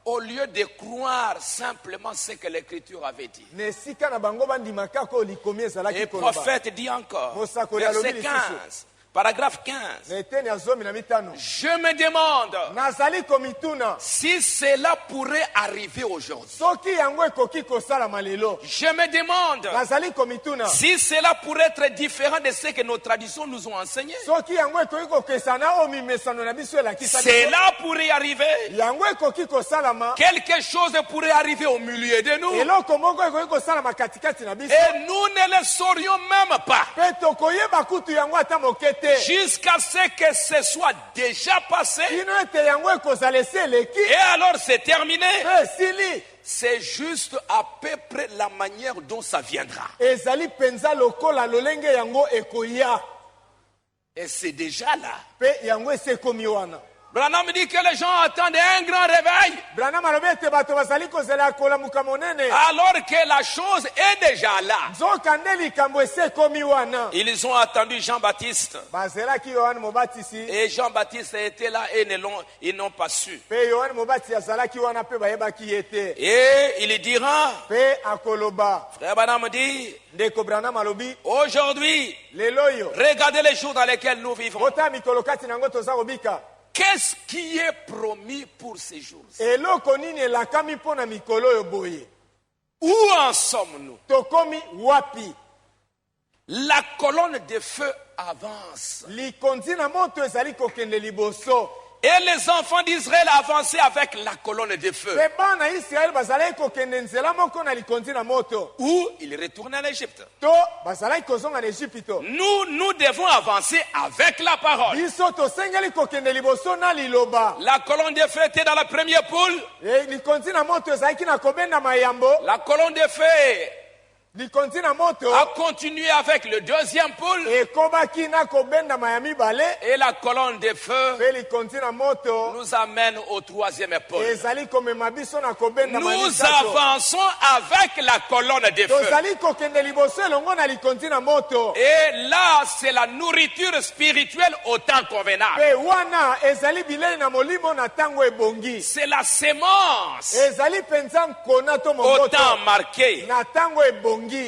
Speaker 1: Au lieu de croire simplement ce que l'Écriture avait dit. Et le prophète dit encore, verset 15, paragraphe 15. Je me demande si cela pourrait arriver aujourd'hui. Je me demande si cela pourrait être différent de ce que nos traditions nous ont enseigné. Cela pourrait arriver. Quelque chose pourrait arriver au milieu de nous. Et nous ne le saurions même pas. Jusqu'à ce que ce soit déjà passé. Et alors c'est terminé. C'est juste à peu près la manière dont ça viendra. Et c'est déjà là. Branham dit que les gens attendent un grand réveil. Alors que la chose est déjà là. Ils ont attendu Jean-Baptiste. Et Jean-Baptiste était là et ils n'ont pas su. Et il dira, Frère Branham dit, aujourd'hui, regardez les jours dans lesquels nous vivons. Qu'est-ce qui est promis pour ces jours? Où en sommes-nous? La colonne de feu avance. Et les enfants d'Israël avançaient avec la colonne de feu. Où ils retournent en Égypte. Nous devons avancer avec la parole. La colonne de feu était dans la première poule. La colonne de feu a continué avec le deuxième poule. Et la colonne de feu nous amène au troisième poule. Nous avançons avec la colonne de feu. Et là, c'est la nourriture spirituelle au temps convenable. C'est la semence au temps marqué.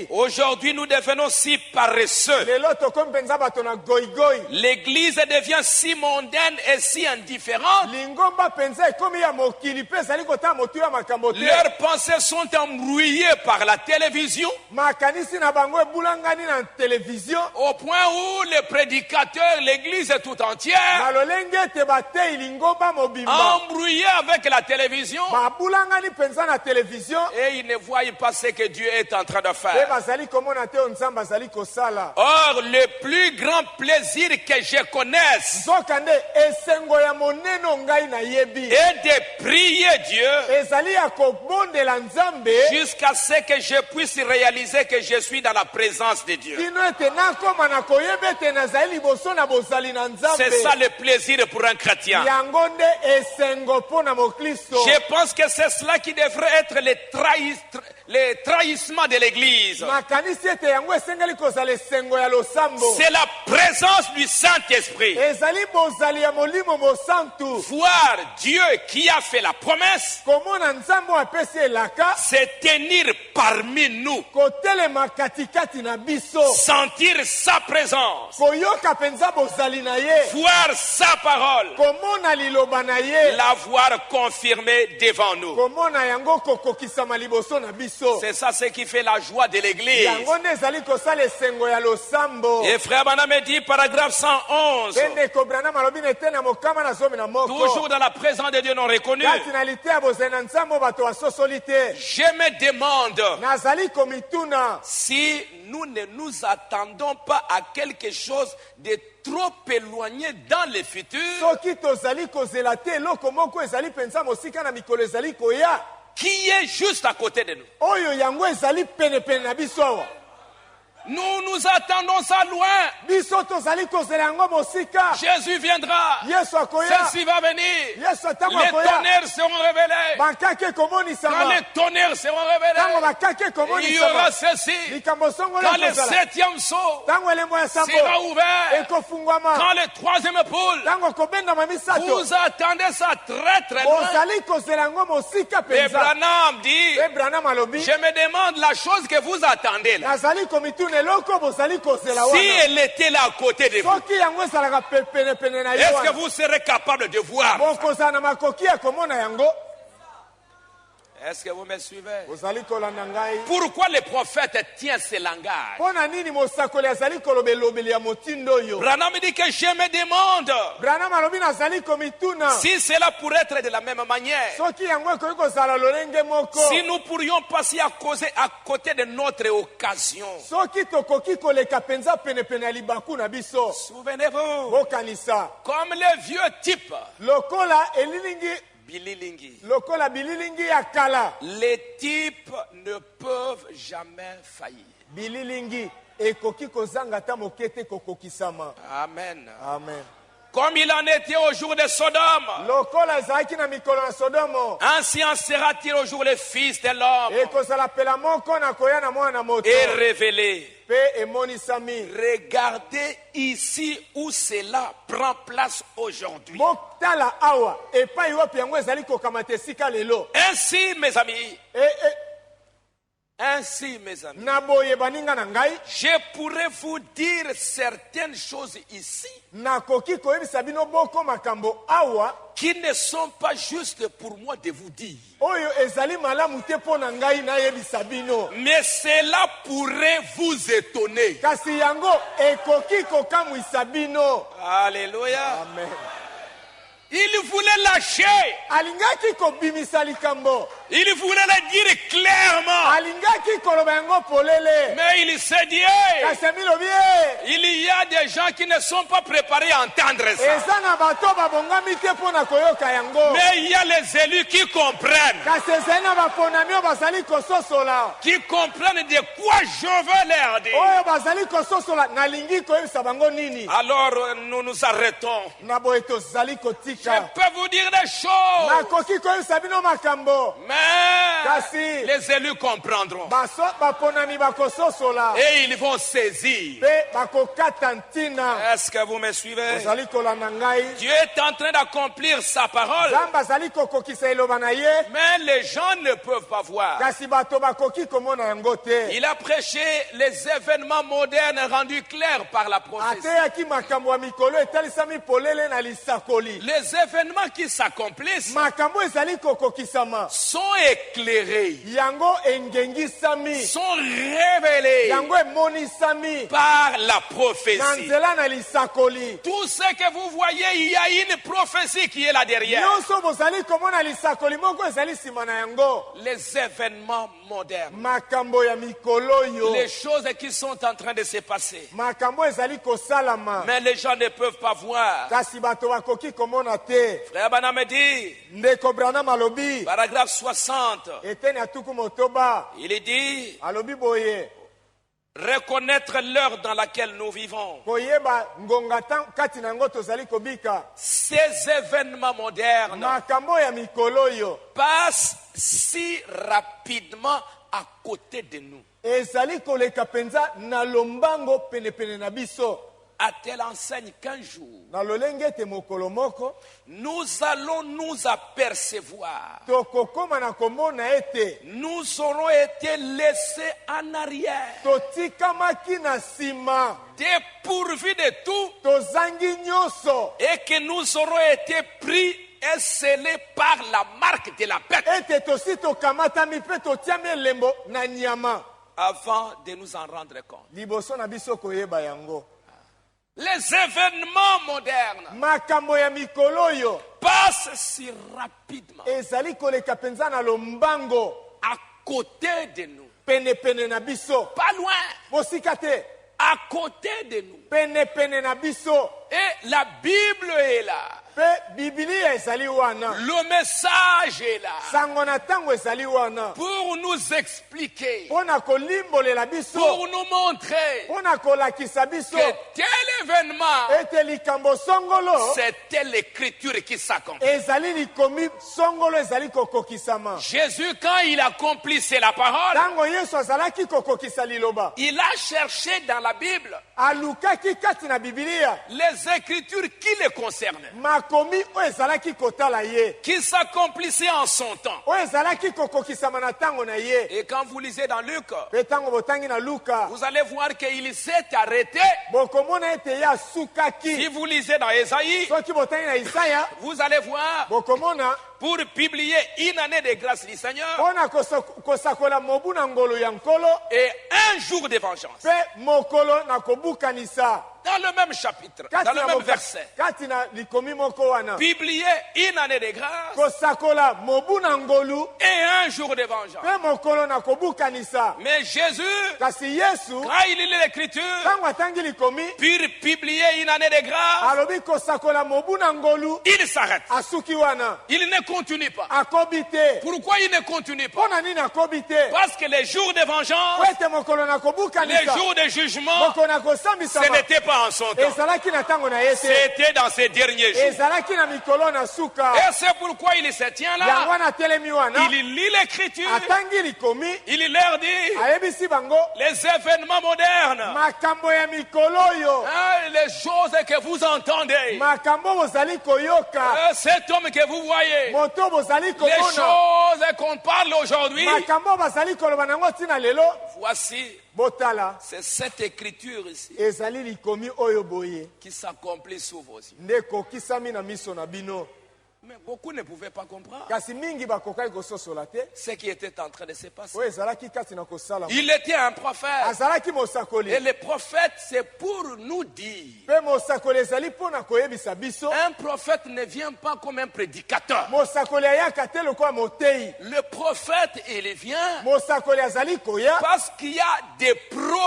Speaker 1: Aujourd'hui, nous devenons si paresseux. L'église devient si mondaine et si indifférente. Leurs pensées sont embrouillées par la télévision. Au point où les prédicateurs, l'église tout entière, embrouillés avec la télévision. Et ils ne voient pas ce que Dieu est en train de faire. faire. Or, le plus grand plaisir que je connaisse est de prier Dieu jusqu'à ce que je puisse réaliser que je suis dans la présence de Dieu. C'est ça le plaisir pour un chrétien. Je pense que c'est cela qui devrait être le trahissement de l'Église. C'est la présence du Saint-Esprit. Voir Dieu qui a fait la promesse, c'est tenir parmi nous, sentir sa présence, voir sa parole, la voir confirmée devant nous. C'est ça ce qui fait la joie de l'Église. Et frère Branham me dit, paragraphe 111, toujours dans la présence de Dieu non reconnu, je me demande si nous ne nous attendons pas à quelque chose de trop éloigné dans le futur, qui est juste à côté de nous. Nous nous attendons ça loin. Jésus viendra. Ceci va venir. Les tonnerres seront révélés. Quand les tonnerres seront révélés, il y aura ceci. Quand le 7e sceau sera ouvert, quand le 3e poule, vous attendez ça très très loin. Et Branham dit, je me demande la chose que vous attendez là. Si elle était là à côté de vous, est-ce que vous serez capable de voir? Est-ce que vous me suivez? Pourquoi le prophète tient ce langage? Branham dit que je me demande si cela pourrait être de la même manière. Si nous pourrions passer à côté de notre occasion. Souvenez-vous, comme les vieux types, les types ne peuvent jamais faillir. Amen.
Speaker 2: Amen.
Speaker 1: Comme il en était au jour de Sodome, ainsi en sera-t-il au jour le Fils de l'homme. Et révélé. Regardez ici où cela prend place aujourd'hui. Ainsi, mes amis, je pourrais vous dire certaines choses ici qui ne sont pas justes pour moi de vous dire. Mais cela pourrait vous étonner. Alléluia.
Speaker 2: Amen.
Speaker 1: Il voulait lâcher. Il voulait le dire clairement. Mais il s'est dit, il y a des gens qui ne sont pas préparés à entendre ça. Mais il y a les élus qui comprennent. Qui comprennent de quoi je veux leur dire. Alors nous nous arrêtons. Je peux vous dire des choses. Mais les élus comprendront. Et ils vont saisir. Est-ce que vous me suivez? Dieu est en train d'accomplir sa parole. Mais les gens ne peuvent pas voir. Il a prêché les événements modernes rendus clairs par la prophétie. Les événements qui s'accomplissent sont sont éclairés,
Speaker 2: yango engengisami,
Speaker 1: sont révélés
Speaker 2: yango emonisami
Speaker 1: par la prophétie.
Speaker 2: na nzela na lisakoli.
Speaker 1: Tout ce que vous voyez, il y a une prophétie qui est là derrière.
Speaker 2: nyonso bozali komona lisakoli moko ezali nsima na yango.
Speaker 1: Les événements modernes,
Speaker 2: makambo ya mikolo yo,
Speaker 1: les choses qui sont en train de se passer,
Speaker 2: makambo ezali kosalama,
Speaker 1: mais les gens ne peuvent pas voir.
Speaker 2: kasi bato bakoki komona te.
Speaker 1: Frère Branham dit,
Speaker 2: ndeko Branham alobi
Speaker 1: paragraphe 60,
Speaker 2: eteni ya tuku motoba,
Speaker 1: il dit,
Speaker 2: alobi boye
Speaker 1: reconnaître l'heure dans laquelle nous vivons.
Speaker 2: koyeba ngonga kati na yango tozali kobika.
Speaker 1: Ces événements modernes
Speaker 2: makambo ya mikolo yo
Speaker 1: passent si rapidement à côté de nous.
Speaker 2: ezali koleka penza na lombango penepene na biso.
Speaker 1: À telle enseigne qu'un jour,
Speaker 2: na lolenge ete mokolo moko
Speaker 1: nous allons nous apercevoir.
Speaker 2: tokokoma na komona ete
Speaker 1: Nous aurons été laissés en arrière,
Speaker 2: totikamaki na nsima,
Speaker 1: dépourvus de tout,
Speaker 2: tozangi nyonso,
Speaker 1: et que nous aurons été pris et scellés par la marque de la bête
Speaker 2: ete tosi tokamatami mpe totiami elembo na nyama
Speaker 1: avant de nous en rendre compte.
Speaker 2: liboso na biso koyeba yango.
Speaker 1: Les événements modernes
Speaker 2: makambo ya mikolo oyo
Speaker 1: passent si rapidement
Speaker 2: ezali koleka penza na lombango
Speaker 1: à côté de nous.
Speaker 2: penepene na biso,
Speaker 1: Pas loin,
Speaker 2: mosika te,
Speaker 1: à côté de nous.
Speaker 2: penepene na biso.
Speaker 1: Et la Bible est là.
Speaker 2: mpe bibilia ezali wana,
Speaker 1: Le message est là
Speaker 2: sango na ntango ezali wana
Speaker 1: pour nous expliquer,
Speaker 2: mpo na kolimbolela biso,
Speaker 1: pour nous montrer
Speaker 2: mpo na kolakisa biso
Speaker 1: que tel événement,
Speaker 2: ete likambo songolo
Speaker 1: c'était l'écriture qui s'accomplit.
Speaker 2: ezali likomi songolo ezali kokokisama.
Speaker 1: Jésus, quand il accomplissait la parole,
Speaker 2: ntango yesu azalaki kokokisa liloba,
Speaker 1: il a cherché dans la Bible
Speaker 2: alukaki kati na bibilia
Speaker 1: les écritures qui le concernaient,
Speaker 2: makomi oyo ezalaki kotala ye,
Speaker 1: qui s'accomplissaient en son temps.
Speaker 2: oyo ezalaki kokokisama na ntango na ye.
Speaker 1: Et quand vous lisez dans Luc,
Speaker 2: mpe ntango botangi na luka
Speaker 1: vous allez voir qu'il s'est arrêté.
Speaker 2: bokomona ete ye
Speaker 1: Si
Speaker 2: asukaki.
Speaker 1: vous lisez dans Ésaïe,
Speaker 2: soki botangi na isaya
Speaker 1: vous allez voir,
Speaker 2: bokomona
Speaker 1: pour publier une année de grâce du Seigneur
Speaker 2: mpo na kosakola mobu na ngolu ya nkolo
Speaker 1: et un jour de vengeance.
Speaker 2: mpe mokolo na kobukanisa.
Speaker 1: Dans le même chapitre, dans le même verset,
Speaker 2: kati na likomi moko wana
Speaker 1: publier une année de grâce
Speaker 2: kosakola mobu na ngolu
Speaker 1: et un jour de vengeance.
Speaker 2: mpe mokolo na kobukanisa.
Speaker 1: Mais Jésus,
Speaker 2: kasi yesu
Speaker 1: quand il lit l'écriture,
Speaker 2: ntango atangi likomi
Speaker 1: pour publier une année de grâce,
Speaker 2: alobi kosakola mobu na ngolu,
Speaker 1: il s'arrête.
Speaker 2: asuki wana,
Speaker 1: Il ne continue pas.
Speaker 2: akobi te.
Speaker 1: Pourquoi il ne continue
Speaker 2: mpo
Speaker 1: pas?
Speaker 2: na nini akobi te?
Speaker 1: Parce que les jours de
Speaker 2: po
Speaker 1: vengeance,
Speaker 2: ete mokolo na
Speaker 1: les
Speaker 2: kobukanisa,
Speaker 1: jours de jugement,
Speaker 2: mokolo na
Speaker 1: ce
Speaker 2: kosambisama
Speaker 1: n'était pas en son temps.
Speaker 2: ezalaki na ntango na ye te,
Speaker 1: C'était dans ces derniers jours.
Speaker 2: ezalaki na mikolo na suka.
Speaker 1: Et c'est pourquoi il se tient
Speaker 2: yango
Speaker 1: là.
Speaker 2: wana atelemi wana,
Speaker 1: Il lit l'écriture.
Speaker 2: atangi likomi,
Speaker 1: Il leur dit
Speaker 2: ayebisi bango
Speaker 1: les événements modernes,
Speaker 2: makambo ya mikolo oyo,
Speaker 1: les choses que vous entendez,
Speaker 2: makambo bozali koyoka,
Speaker 1: cet homme que vous voyez,
Speaker 2: moto bozali
Speaker 1: les
Speaker 2: komona,
Speaker 1: choses qu'on parle aujourd'hui,
Speaker 2: makambo bazali koloba nango ntina lelo,
Speaker 1: voici,
Speaker 2: botala
Speaker 1: c'est cette écriture ici
Speaker 2: ezali likomi oyo boye
Speaker 1: qui s'accomplit sous vos yeux.
Speaker 2: nde kokisami na miso na bino.
Speaker 1: Mais beaucoup ne pouvaient pas comprendre
Speaker 2: kasi mingi bakokaki kososola te
Speaker 1: ce qui était en train de se passer.
Speaker 2: oyo ezalaki kati na kosala.
Speaker 1: Il était un prophète.
Speaker 2: azalaki
Speaker 1: Et
Speaker 2: mosakoli,
Speaker 1: le prophète, c'est pour nous dire.
Speaker 2: mpe mosakoli ezali mpo na koyebisa biso.
Speaker 1: Un prophète ne vient pas comme un prédicateur.
Speaker 2: mosakoli ayaka te lokola motei,
Speaker 1: Le prophète, il vient
Speaker 2: mosakoli azali koya
Speaker 1: parce qu'il y a des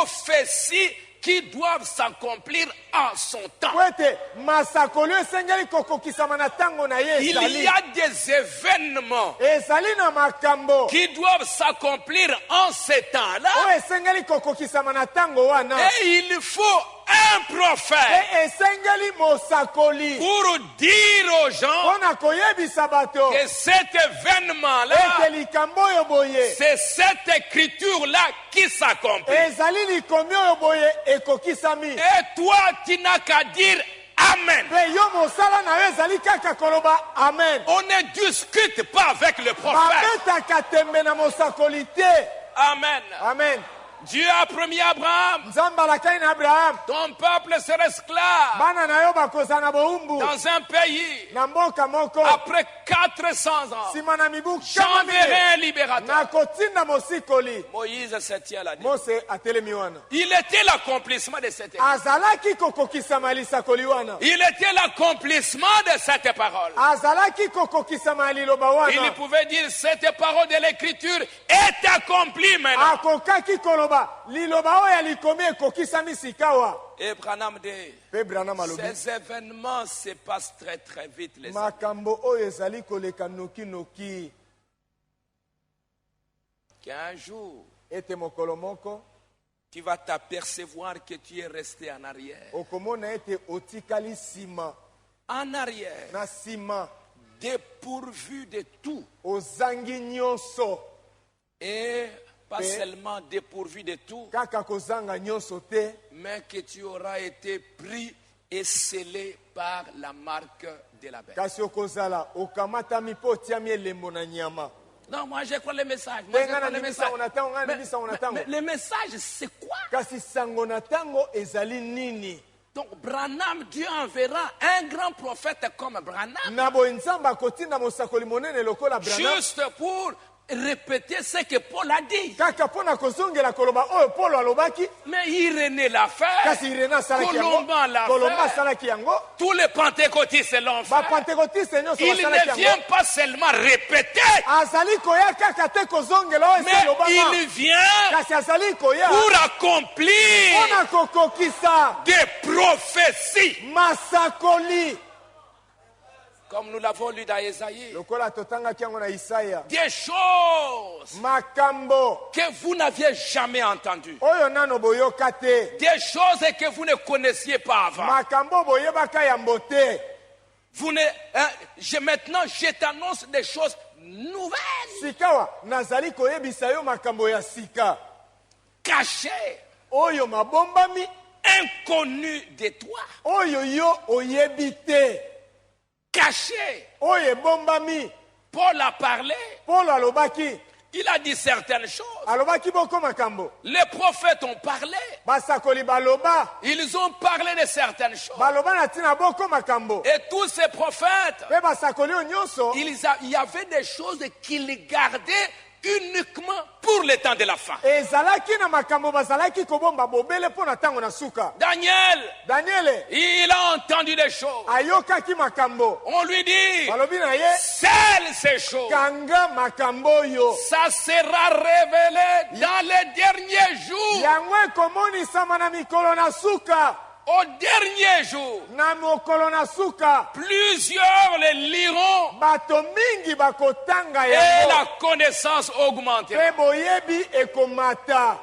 Speaker 1: prophéties qui doivent s'accomplir en son temps.
Speaker 2: po ete masakoli oyo esengeli kokokisama na ntango na ye
Speaker 1: Il
Speaker 2: ezali.
Speaker 1: y a des événements
Speaker 2: ezali na makambo
Speaker 1: qui doivent s'accomplir en ce temps-là.
Speaker 2: oyo esengeli kokokisama na ntango wana,
Speaker 1: Et il faut un prophète
Speaker 2: e esengeli mosakoli
Speaker 1: pour dire aux gens
Speaker 2: mpo na koyebisa bato
Speaker 1: que cet événement-là,
Speaker 2: ete likambo oyo boye
Speaker 1: c'est cette écriture-là qui s'accomplit.
Speaker 2: ezali likomi oyo boye ekokisami.
Speaker 1: Et toi, tu n'as qu'à dire Amen.
Speaker 2: mpe yo mosala na yo ezali kaka koloba amen.
Speaker 1: On ne discute pas avec le prophète.
Speaker 2: babetaka tembe na mosakoli te.
Speaker 1: Amen.
Speaker 2: Amen.
Speaker 1: Dieu a promis à Abraham, ton peuple sera esclave dans un pays. Après 400 ans, j'enverrai un libérateur. Moïse se tient là. Il était l'accomplissement de cette époque. Il était l'accomplissement de cette parole. Il pouvait dire cette parole de l'écriture est accomplie maintenant. Et Branham dit, ces événements se passent très très vite, les amis. Qu'un jour, tu vas t'apercevoir que tu es resté en arrière. En arrière, dépourvu de tout. Et pas seulement dépourvu de tout, mais que tu auras été pris et scellé par la marque de la bête. Non, moi je crois le message. Mais le message, c'est quoi? Donc Branham, Dieu enverra un grand prophète comme Branham. Juste pour répéter ce que Paul a dit. Mais Irénée l'a fait, Colomban l'a fait, tous les pentecôtistes l'ont fait. Il ne vient pas seulement répéter, mais il vient pour accomplir des prophéties. Comme nous l'avons lu dans Isaïe, des choses que vous n'aviez jamais entendues, des choses que vous ne connaissiez pas avant. Maintenant, je t'annonce des choses nouvelles, cachées, inconnues de toi. Caché. Paul a parlé. Il a dit certaines choses. Les prophètes ont parlé. Ils ont parlé de certaines choses. Et tous ces prophètes, il y avait des choses qu'ils gardaient uniquement pour le temps de la fin. Daniel, il a entendu des choses. On lui dit, scelle ces choses. Ça sera révélé dans les derniers jours. Au dernier jour, plusieurs les liront et la connaissance augmentera.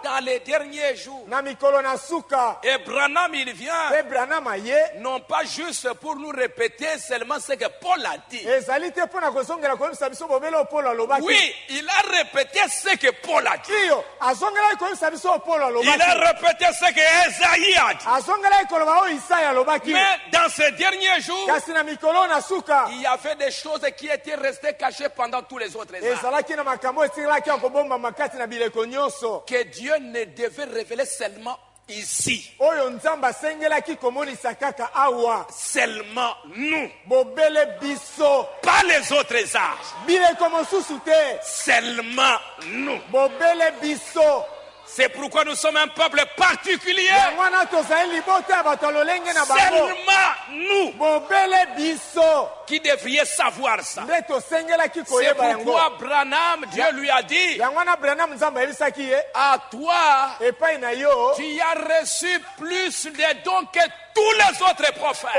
Speaker 1: Dans les derniers jours, et Branham il vient, non pas juste pour nous répéter seulement ce que Paul a dit. Oui, il a répété ce que Paul a dit. Il a répété ce que Esaïe a dit. Mais dans ces derniers jours, il y avait des choses qui étaient restées cachées pendant tous les autres ans. Que Dieu ne devait révéler seulement ici. Seulement nous. Pas les autres âges. Seulement nous. C'est pourquoi nous sommes un peuple particulier. Seulement nous qui devrions savoir ça. C'est pourquoi Branham, Dieu lui a dit, à toi, tu as reçu plus de dons que tous les autres prophètes.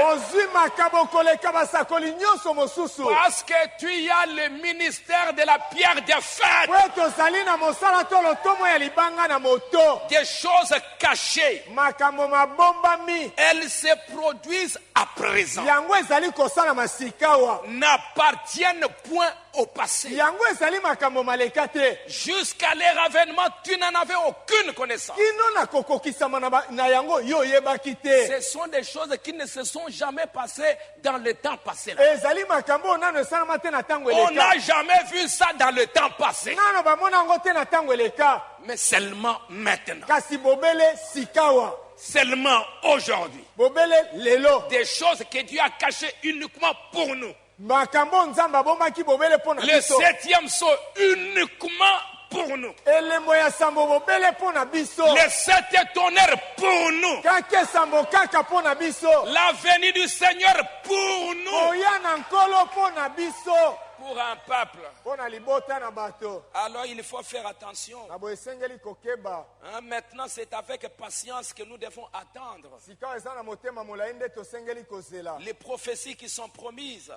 Speaker 1: Parce que tu as le ministère de la pierre des fêtes. Des choses cachées. Elles se produisent à présent n'appartiennent point au passé. Jusqu'à leur avènement, tu n'en avais aucune connaissance. Ce sont des choses qui ne se sont jamais passées dans le temps passé. On n'a jamais vu ça dans le temps passé. Mais seulement maintenant. Seulement aujourd'hui. Des choses que Dieu a cachées uniquement pour nous. Le 7e saut uniquement pour nous. Les 7 tonnerres pour nous. La venue du Seigneur pour nous. Pour un peuple. Alors il faut faire attention. Maintenant c'est avec patience que nous devons attendre les prophéties qui sont promises.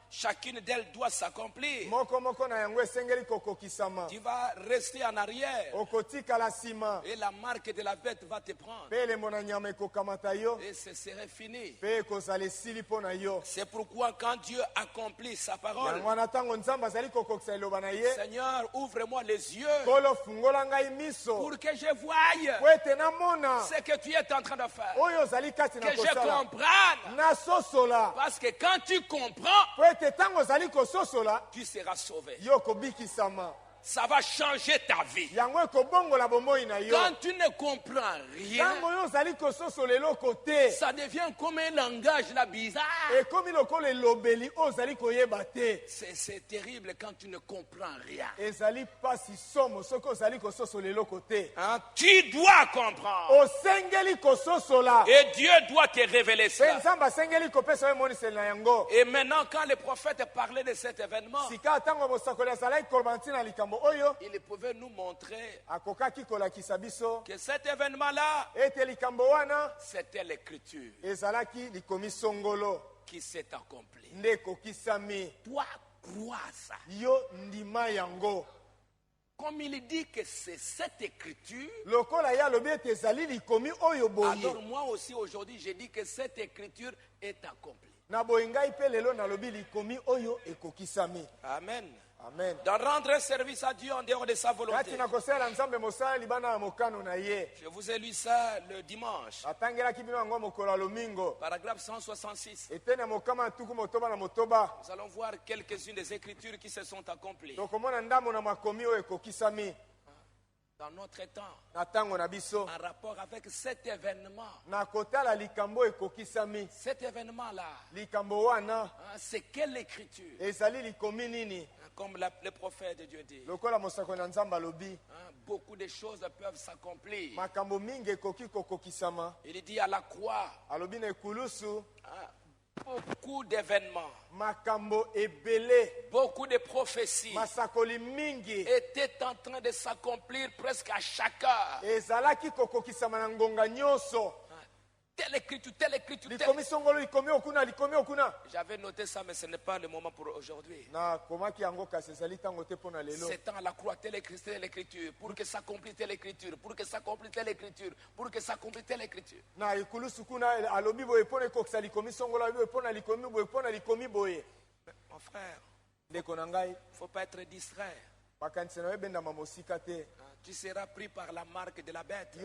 Speaker 1: Chacune d'elles doit s'accomplir. Tu vas rester en arrière et la marque de la bête va te prendre et ce serait fini. C'est pourquoi quand Dieu accomplit sa parole, Seigneur, ouvre-moi les yeux pour que je voie ce que tu es en train de faire, que je comprenne. Parce que quand tu comprends, tu seras sauvé. Ça va changer ta vie. Quand tu ne comprends rien, ça devient comme un langage là bizarre. C'est terrible quand tu ne comprends rien. Hein? Tu dois comprendre. Et Dieu doit te révéler ça. Et maintenant, quand le prophète parlait de cet événement, il pouvait nous montrer que cet événement-là, c'était l'écriture qui s'est accomplie. Toi, crois ça. Comme il dit que c'est cette écriture, alors moi aussi aujourd'hui je dis que cette écriture est accomplie. Amen.
Speaker 2: Amen.
Speaker 1: De rendre service à Dieu en dehors de sa volonté. Je vous ai lu ça le dimanche. Paragraphe 166. Nous allons voir quelques-unes des écritures qui se sont accomplies dans notre temps, en rapport avec cet événement. Cet événement-là, c'est quelle écriture? Comme le prophète de Dieu dit, beaucoup de choses peuvent s'accomplir. Il dit à la croix, beaucoup d'événements, beaucoup de prophéties étaient en train de s'accomplir presque à chaque heure. Telle écriture, telle écriture, J'avais noté ça, mais ce n'est pas le moment pour aujourd'hui. C'est à la croix, telle écriture, pour que s'accomplisse telle écriture, pour que s'accomplisse telle écriture, pour que s'accomplisse telle écriture. Mon frère, il ne faut pas être distrait. Tu seras pris par la marque de la bête.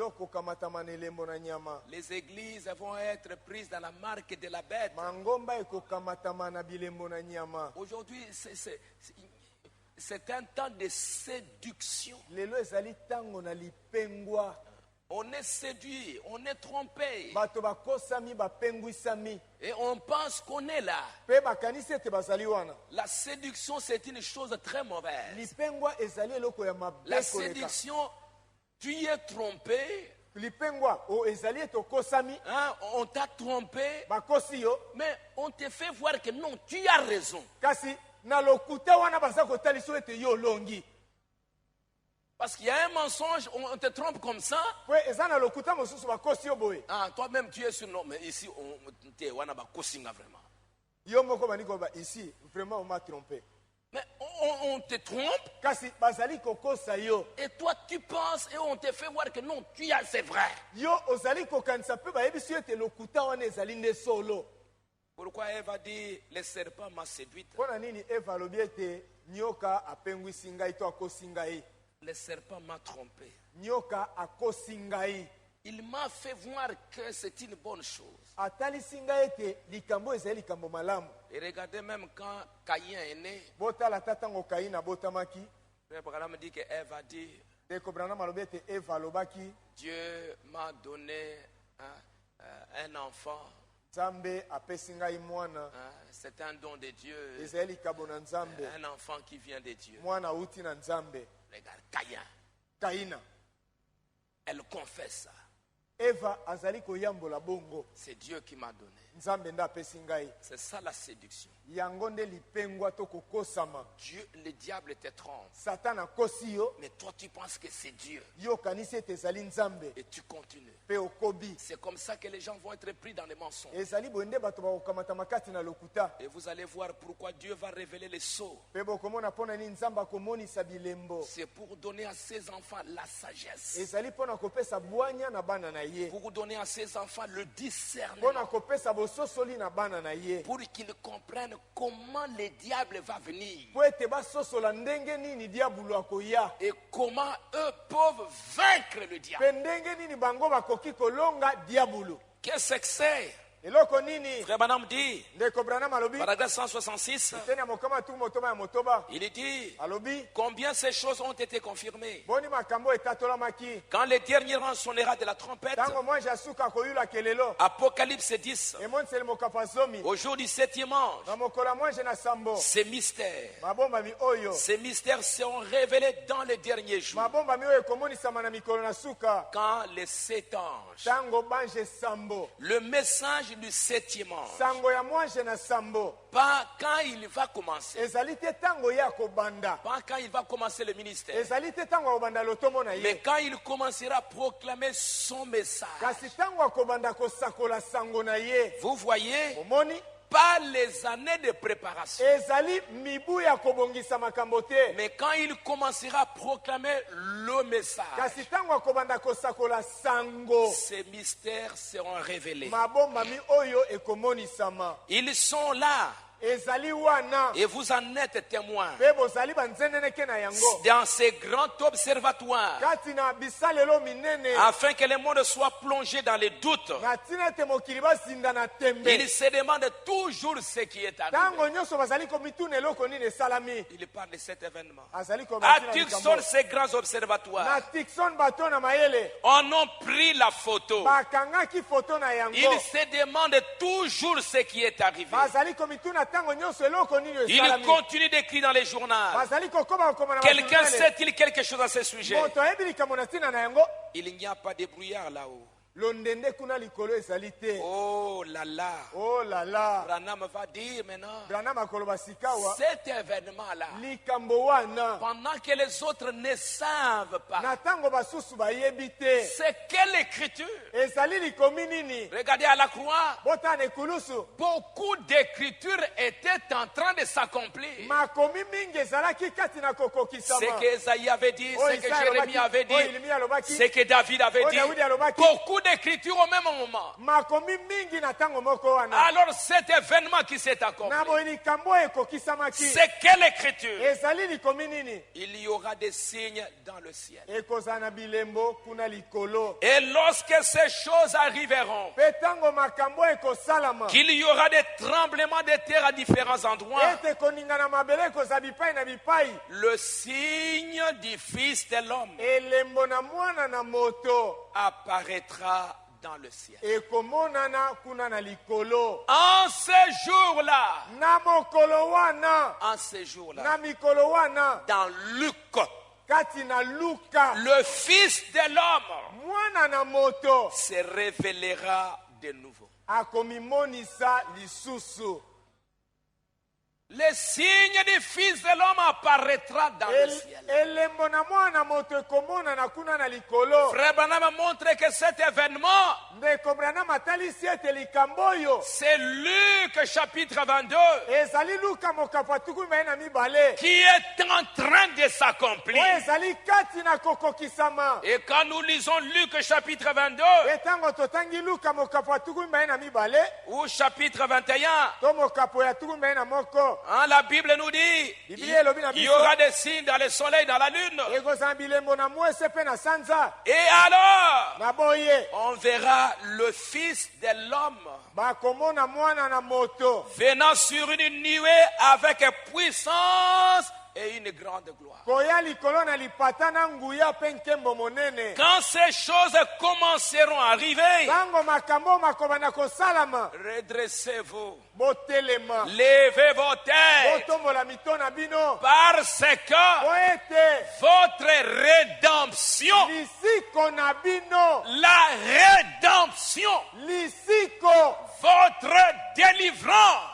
Speaker 1: Les églises vont être prises dans la marque de la bête. Aujourd'hui, c'est un temps de séduction. On est séduit, on est trompé. Et on pense qu'on est là. La séduction, c'est une chose très mauvaise. La séduction, tu es trompé. Hein, on t'a trompé. Mais on te fait voir que non, tu as raison. Parce qu'il y a un mensonge, on te trompe comme ça. Ah, toi-même tu es sur non, mais ici on vraiment.
Speaker 2: Ici, vraiment, on m'a trompé.
Speaker 1: Mais on te trompe. Et toi, tu penses et on te fait voir que non, c'est vrai. Pourquoi Ève a dit, le serpent m'a séduite? Le serpent m'a trompé. Il m'a fait voir que c'est une bonne chose. Et regardez même quand Caïn est né. Frère Branham dit que Ève a dit, Dieu m'a donné un enfant. C'est un don de Dieu. Un enfant qui vient de Dieu. Regarde Caïn. Elle confesse ça. C'est Dieu qui m'a donné. C'est ça la séduction. Dieu, le diable te trompe. Mais toi tu penses que c'est Dieu. Et tu continues. C'est comme ça que les gens vont être pris dans les mensonges. Et vous allez voir pourquoi Dieu va révéler les sceaux. C'est pour donner à ses enfants la sagesse. Pour donner à ses enfants le discernement. Pour qu'ils comprennent comment le diable va venir. Et comment eux peuvent vaincre le diable. Qu'est-ce que c'est? Frère Branham dit, paragraphe 166, il dit combien ces choses ont été confirmées. Quand le dernier rang sonnera de la trompette, Apocalypse 10, au jour du 7e ange, ces mystères seront révélés dans les derniers jours. Quand les 7 anges, le message du 7e ange, pas quand il va commencer, pas quand il va commencer le ministère, mais quand il commencera à proclamer son message. Vous voyez, pas les années de préparation, mais quand il commencera à proclamer le message, ces mystères seront révélés. Ils sont là. Et vous en êtes témoins. Dans ces grands observatoires, afin que le monde soit plongé dans les doutes, il se demande toujours ce qui est arrivé. Il parle de cet événement. À Tucson, ces grands observatoires, on a pris la photo. Il se demande toujours ce qui est arrivé. Il continue d'écrire dans les journaux. Quelqu'un sait-il quelque chose à ce sujet? Il n'y a pas de brouillard là-haut. Oh là là. Branham va dire maintenant, cet événement-là, pendant que les autres ne savent pas, c'est quelle écriture? Regardez à la croix, beaucoup d'écritures étaient en train de s'accomplir. Ce que Esaïe avait dit, ce que Jérémie avait dit, ce que David avait dit, beaucoup d'écriture au même moment. Alors cet événement qui s'est accompli, c'est quelle écriture? Il y aura des signes dans le ciel. Et lorsque ces choses arriveront, qu'il y aura des tremblements de terre à différents endroits, le signe du Fils de l'homme apparaîtra dans le ciel. En ce jour-là, dans Luc, le Fils de l'homme se révélera de nouveau. Le signe du Fils de l'homme apparaîtra dans le ciel. Frère Branham montre que cet événement, c'est Luc chapitre 22, qui est en train de s'accomplir. Et quand nous lisons Luc chapitre 22, ou chapitre 21, la Bible nous dit il y aura des signes dans le soleil, dans la lune. Et alors, on verra le Fils de l'homme venant sur une nuée avec puissance et une grande gloire. Quand ces choses commenceront à arriver, redressez-vous, levez vos têtes, parce que votre rédemption, la rédemption, votre délivrance,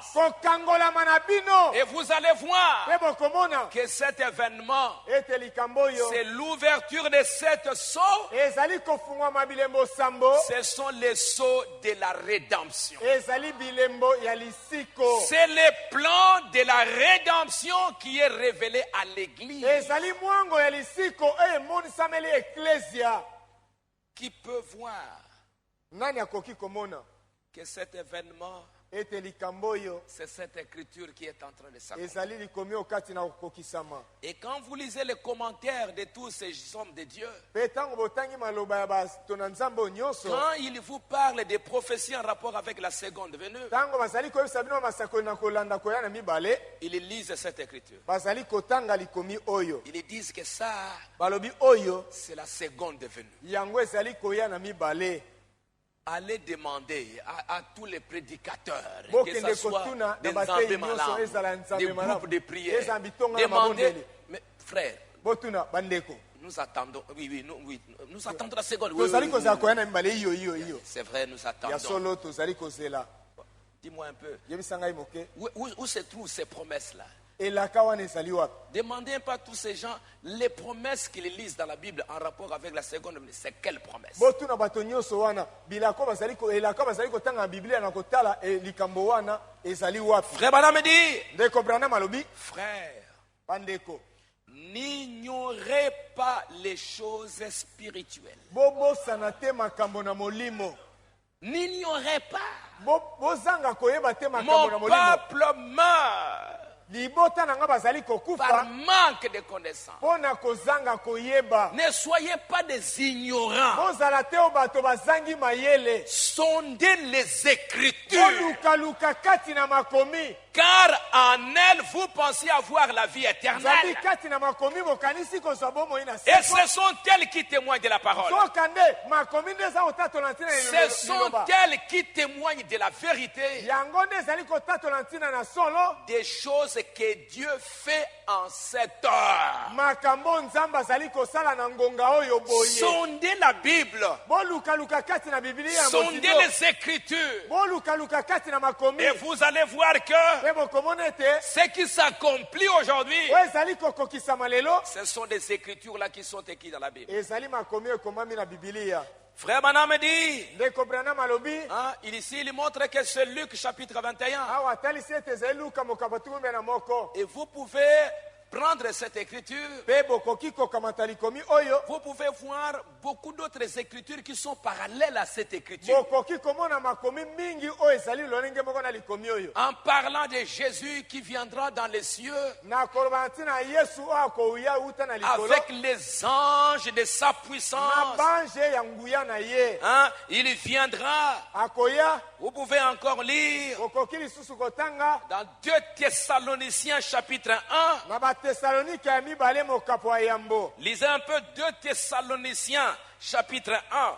Speaker 1: et vous allez voir que cet événement, c'est l'ouverture de cette sceaux. Ce sont les sceaux de la rédemption. C'est le plan de la rédemption qui est révélé à l'Église. Qui peut voir que cet événement, c'est cette écriture qui est en train de s'accomplir. Et quand vous lisez les commentaires de tous ces hommes de Dieu, quand ils vous parlent des prophéties en rapport avec la seconde venue, ils lisent cette écriture. Ils disent que ça, c'est la seconde venue. Allez demander à tous les prédicateurs, que ce soit des groupes de prière, demandez, mais frère, nous attendons, nous attendons la seconde. C'est vrai, nous attendons. Dis-moi un peu, où se trouvent ces promesses-là? Demandez pas à tous ces gens les promesses qu'ils lisent dans la Bible en rapport avec la seconde venue. C'est quelle promesse? Frère Branham dit, frère, n'ignorez pas les choses spirituelles. N'ignorez pas. Mon peuple meurt par manque de connaissance. Ne soyez pas des ignorants. Sondez les Écritures. Car en elle, vous pensez avoir la vie éternelle. Et ce sont elles qui témoignent de la parole. Ce sont elles qui témoignent de la vérité. Des choses que Dieu fait en cette heure. Sondez la Bible. Sondez les Écritures. Et vous allez voir que ce qui s'accomplit aujourd'hui, ce sont des Écritures là qui sont écrites dans la Bible. Frère Branham dit, ici il montre que c'est Luc chapitre 21. Et vous pouvez prendre cette écriture. Vous pouvez voir beaucoup d'autres écritures qui sont parallèles à cette écriture. En parlant de Jésus qui viendra dans les cieux avec les anges de sa puissance. Il viendra. Vous pouvez encore lire dans 2 Thessaloniciens chapitre 1. Lisez un peu 2 Thessaloniciens chapitre 1.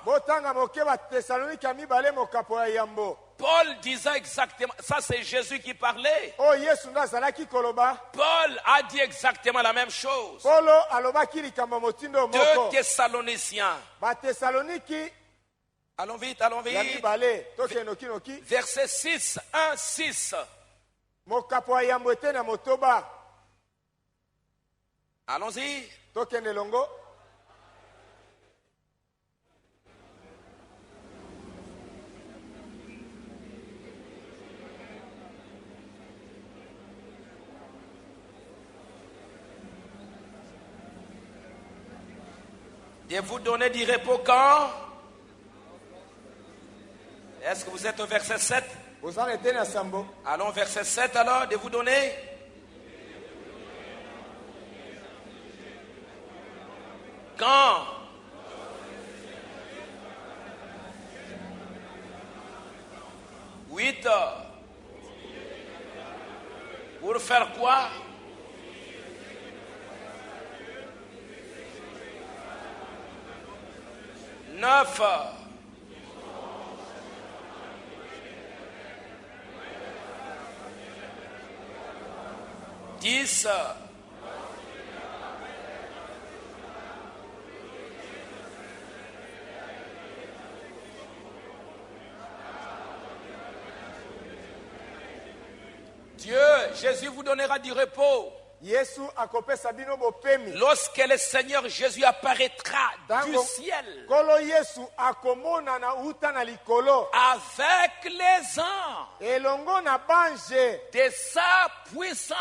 Speaker 1: Paul disait exactement, ça c'est Jésus qui parlait. Paul a dit exactement la même chose. 2 Thessaloniciens. Allons vite, allons vite. Verset 6, 1, 6.
Speaker 2: mokapo ayambo te na motoba.
Speaker 1: Allons-y.
Speaker 2: Tokende longo.
Speaker 1: De vous donner du repos quand? Est-ce que vous êtes au verset 7? Allons, verset 7 alors, de vous donner. Quand? Huit heures. Pour faire quoi? Neuf heures. Dix heures. Dieu, Jésus vous donnera du repos. Lorsque le Seigneur Jésus apparaîtra du ciel avec les anges de sa puissance.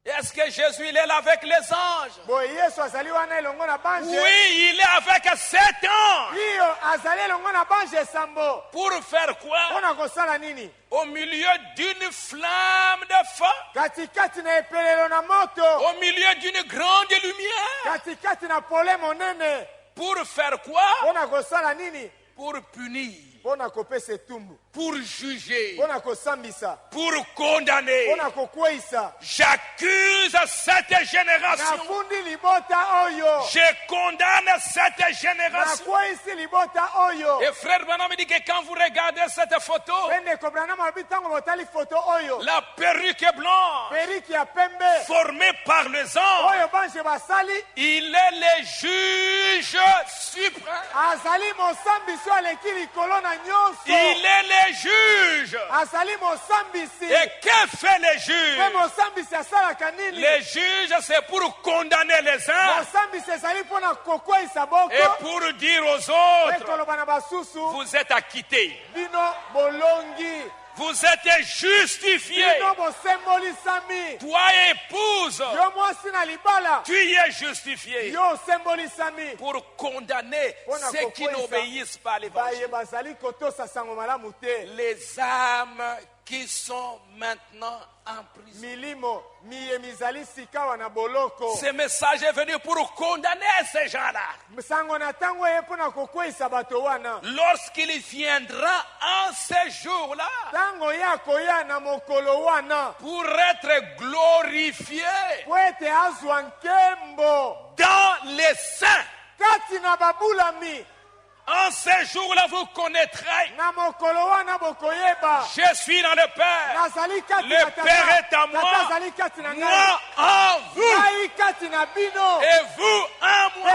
Speaker 1: Est-ce que Jésus il est là avec les anges? Oui, il est avec 7 anges. Pour faire quoi? Au milieu d'une flamme de feu. Au milieu d'une grande lumière. Pour faire quoi? Pour punir. Pour juger, pour condamner. J'accuse cette génération. Je condamne cette génération. Et frère Branham me dit que quand vous regardez cette photo, la perruque est blanche, formée par les anges, il est le juge suprême. Il est le juge. Et que fait le juge? Le juge, c'est pour condamner les uns et pour dire aux autres, vous êtes acquittés. Vous êtes justifiés. Toi, épouse, tu es justifié pour condamner ceux qui n'obéissent pas à l'évangile. Les âmes qui sont maintenant en prison. Ce message est venu pour condamner ces gens-là. Lorsqu'il viendra en ces jours-là pour être glorifié dans les saints. En ces jours-là, vous connaîtrez. Je suis dans le Père. Le Père est en moi. Moi en vous. Et vous en moi.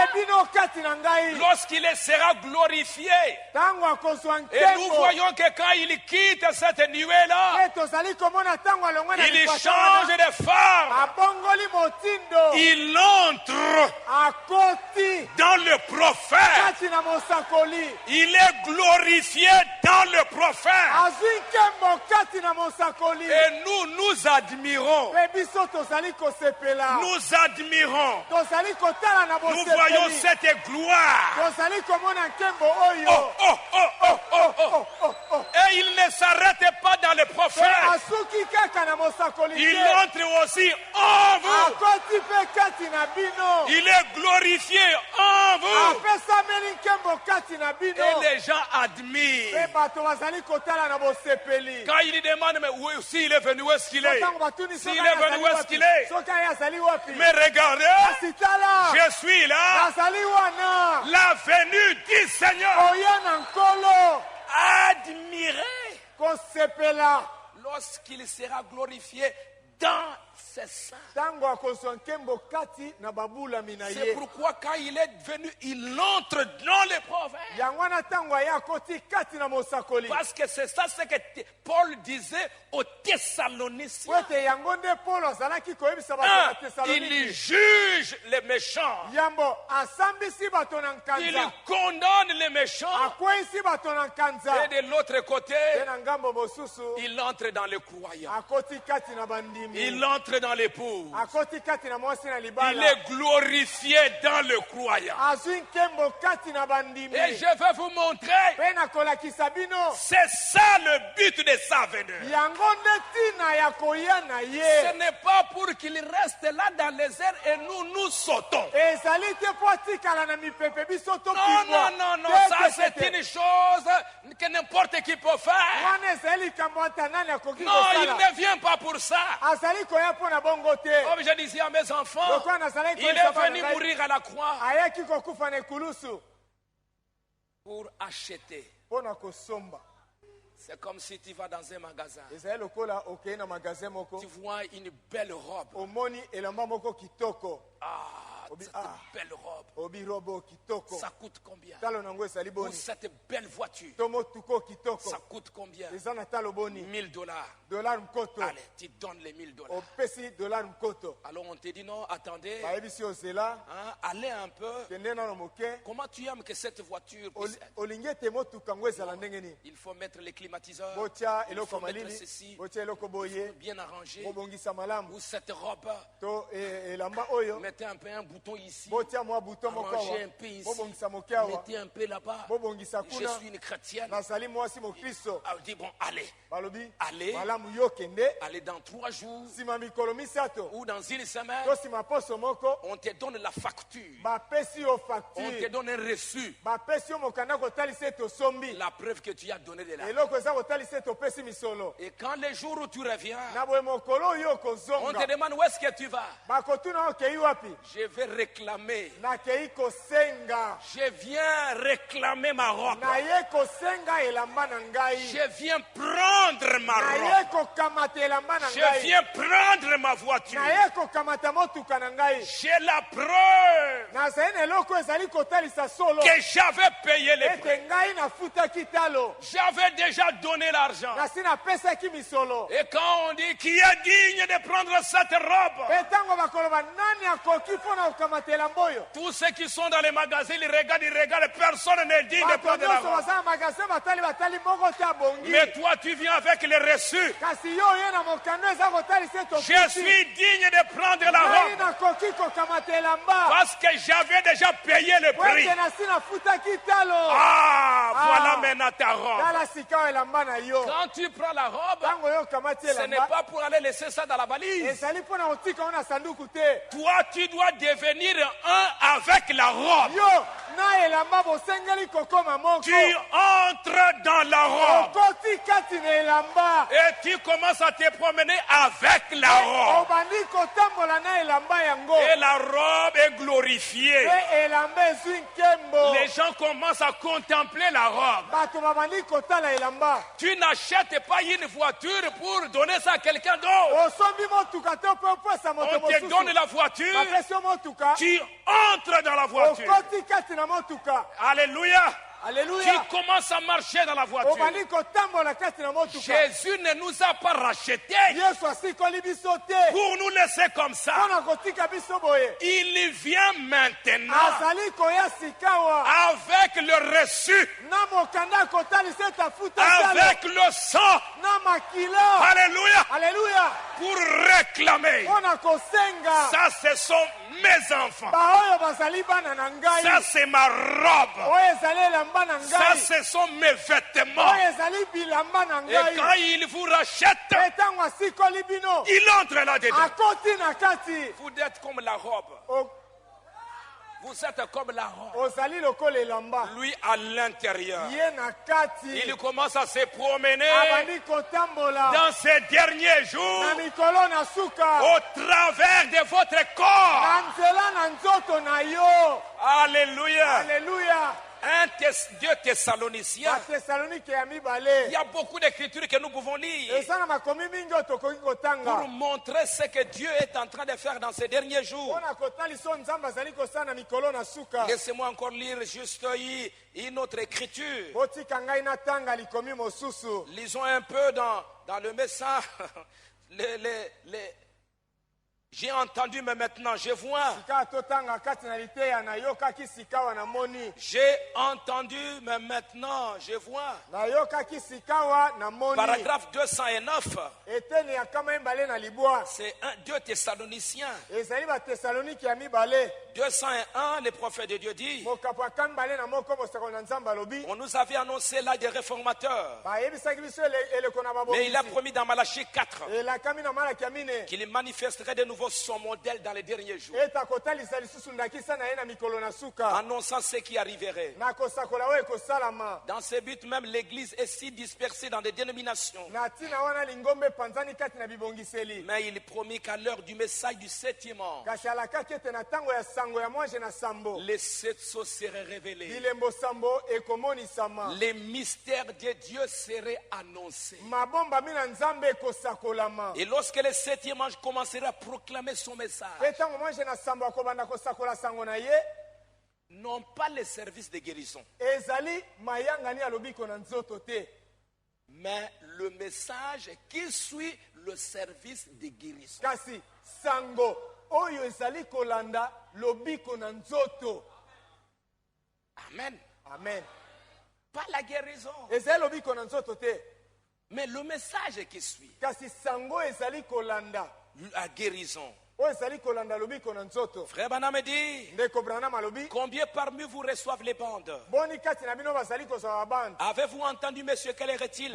Speaker 1: Lorsqu'il sera glorifié. Et nous voyons que quand il quitte cette nuée-là, il change de forme. Il entre dans le prophète. Il est glorifié dans le prophète. Et nous admirons. Nous admirons. Nous voyons cette gloire. Et il ne s'arrête pas dans le prophète. Il entre aussi en vous. Il est glorifié en vous. Et les gens admirent. Quand il demande, mais s'il est venu, où est-ce qu'il est? S'il est venu, où est-ce qu'il est? Mais regardez, je suis là. La venue du Seigneur. Admirez lorsqu'il sera glorifié dans ses seins. C'est pourquoi quand il est venu, il entre dans l'épreuve. Parce que c'est ça ce que Paul disait aux Thessaloniciens. Il juge les méchants. Il condamne les méchants. Et de l'autre côté, il entre dans les croyants. Il entre dans les pauvres. Il est glorifié dans le croyant. Et je vais vous montrer. C'est ça le but de sa venue. Ce n'est pas pour qu'il reste là dans les airs et nous sautons. Non, ça c'est une chose que n'importe qui peut faire. Non, il ne vient pas pour ça. Comme je disais à mes enfants, il est venu mourir à la croix pour acheter. C'est comme si tu vas dans un magasin. Tu vois une belle robe. Cette belle robe. Ça coûte combien? Ou cette belle voiture. Ça coûte combien? $1000. Allez, tu donnes les $1000. Alors on te dit non, attendez. Allez un peu. Comment tu aimes que cette voiture puisse être? Il faut mettre les climatiseurs. Il faut mettre ceci. Bien arrangé. Ou cette robe. Mettez un peu un bouton ici. Arrangez un peu ici. Mettez un peu là-bas. Je suis une chrétienne. Dit bon, allez. Allez dans 3 jours. Ou dans une semaine. On te donne la facture. On te donne un reçu. La preuve que tu as donné de l'argent. Et quand les jours où tu reviens, on te demande où est-ce que tu vas. Je vais réclamer. Je viens réclamer ma robe. Je viens prendre ma robe. Je viens prendre ma voiture. J'ai la preuve que j'avais payé les prix. J'avais déjà donné l'argent. Et quand on dit qui est digne de prendre cette robe, tous ceux qui sont dans les magasins, ils regardent, personne n'est digne de prendre la robe. Mais toi, tu viens avec les reçus. Je suis digne de prendre la robe parce que j'avais déjà payé le prix. Voilà maintenant ta robe. Quand tu prends la robe, ce n'est pas pour aller laisser ça dans la valise. Toi, tu dois devenir un avec la robe. Tu entres dans la robe et tu commences à te promener avec la robe. Et la robe est glorifiée. Les gens commencent à contempler la robe. Tu n'achètes pas une voiture pour donner ça à quelqu'un d'autre. On te donne la voiture. Tu entres dans la voiture. Alléluia. Tu commences à marcher dans la voiture. Jésus ne nous a pas rachetés pour nous laisser comme ça. Il vient maintenant avec le reçu, avec le sang. Alléluia. Pour réclamer. Ça, ce sont mes enfants. Ça, c'est ma robe. Ça, ce sont mes vêtements. Et quand il vous rachète, il entre là-dedans. Vous êtes comme la robe. Vous êtes comme la robe. Lui à l'intérieur. Il commence à se promener dans ces derniers jours au travers de votre corps. Alléluia. 2 Thessaloniciens. Il y a beaucoup d'écritures que nous pouvons lire pour montrer ce que Dieu est en train de faire dans ces derniers jours. Laissez-moi encore lire juste une autre écriture. Lisons un peu dans le message. J'ai entendu, mais maintenant je vois. J'ai entendu, mais maintenant je vois. Paragraphe 209. C'est 2 Thessaloniciens. 201, le prophète de Dieu dit. On nous avait annoncé l'âge des réformateurs. Mais il a promis dans Malachie 4 qu'il manifesterait de nouveau son modèle dans les derniers jours, annonçant ce qui arriverait. Dans ce but même, l'église est si dispersée dans des dénominations. Mais il promit qu'à l'heure du message du 7e an, les 7 sceaux seraient révélés. Les mystères de Dieu seraient annoncés. Et lorsque le 7e ange commencera à proclamer son message, non pas les services de guérison, mais le message qui suit le service de guérison. Amen.
Speaker 2: Amen.
Speaker 1: Pas la guérison, mais le message qui suit la guérison. Frère Branham dit, combien parmi vous reçoivent les bandes? Avez-vous entendu, monsieur, quel est-il?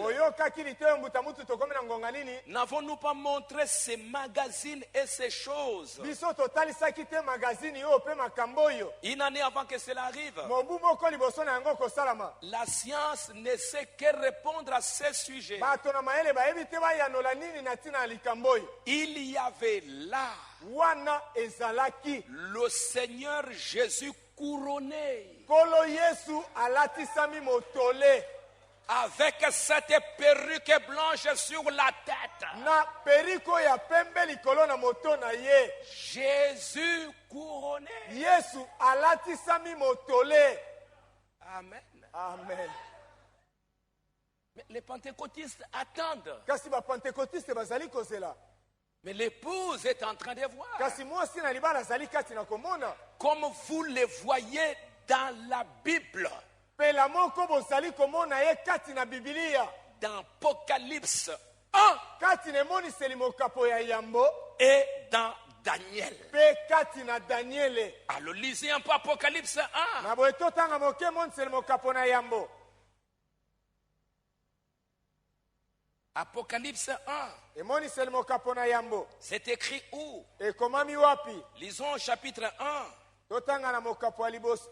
Speaker 1: N'avons-nous pas montré ces magazines et ces choses une année avant que cela arrive? La science ne sait que répondre à ces sujets. Il y avait là le Seigneur Jésus couronné avec cette perruque blanche sur la tête. Jésus couronné. Amen.
Speaker 2: Amen.
Speaker 1: Mais les pentecôtistes attendent. Mais l'épouse est en train de voir. Comme vous le voyez dans la Bible. Dans Apocalypse 1 et dans Daniel. Alors lisez un peu Apocalypse 1. Apocalypse 1. C'est écrit où? Lisons chapitre 1.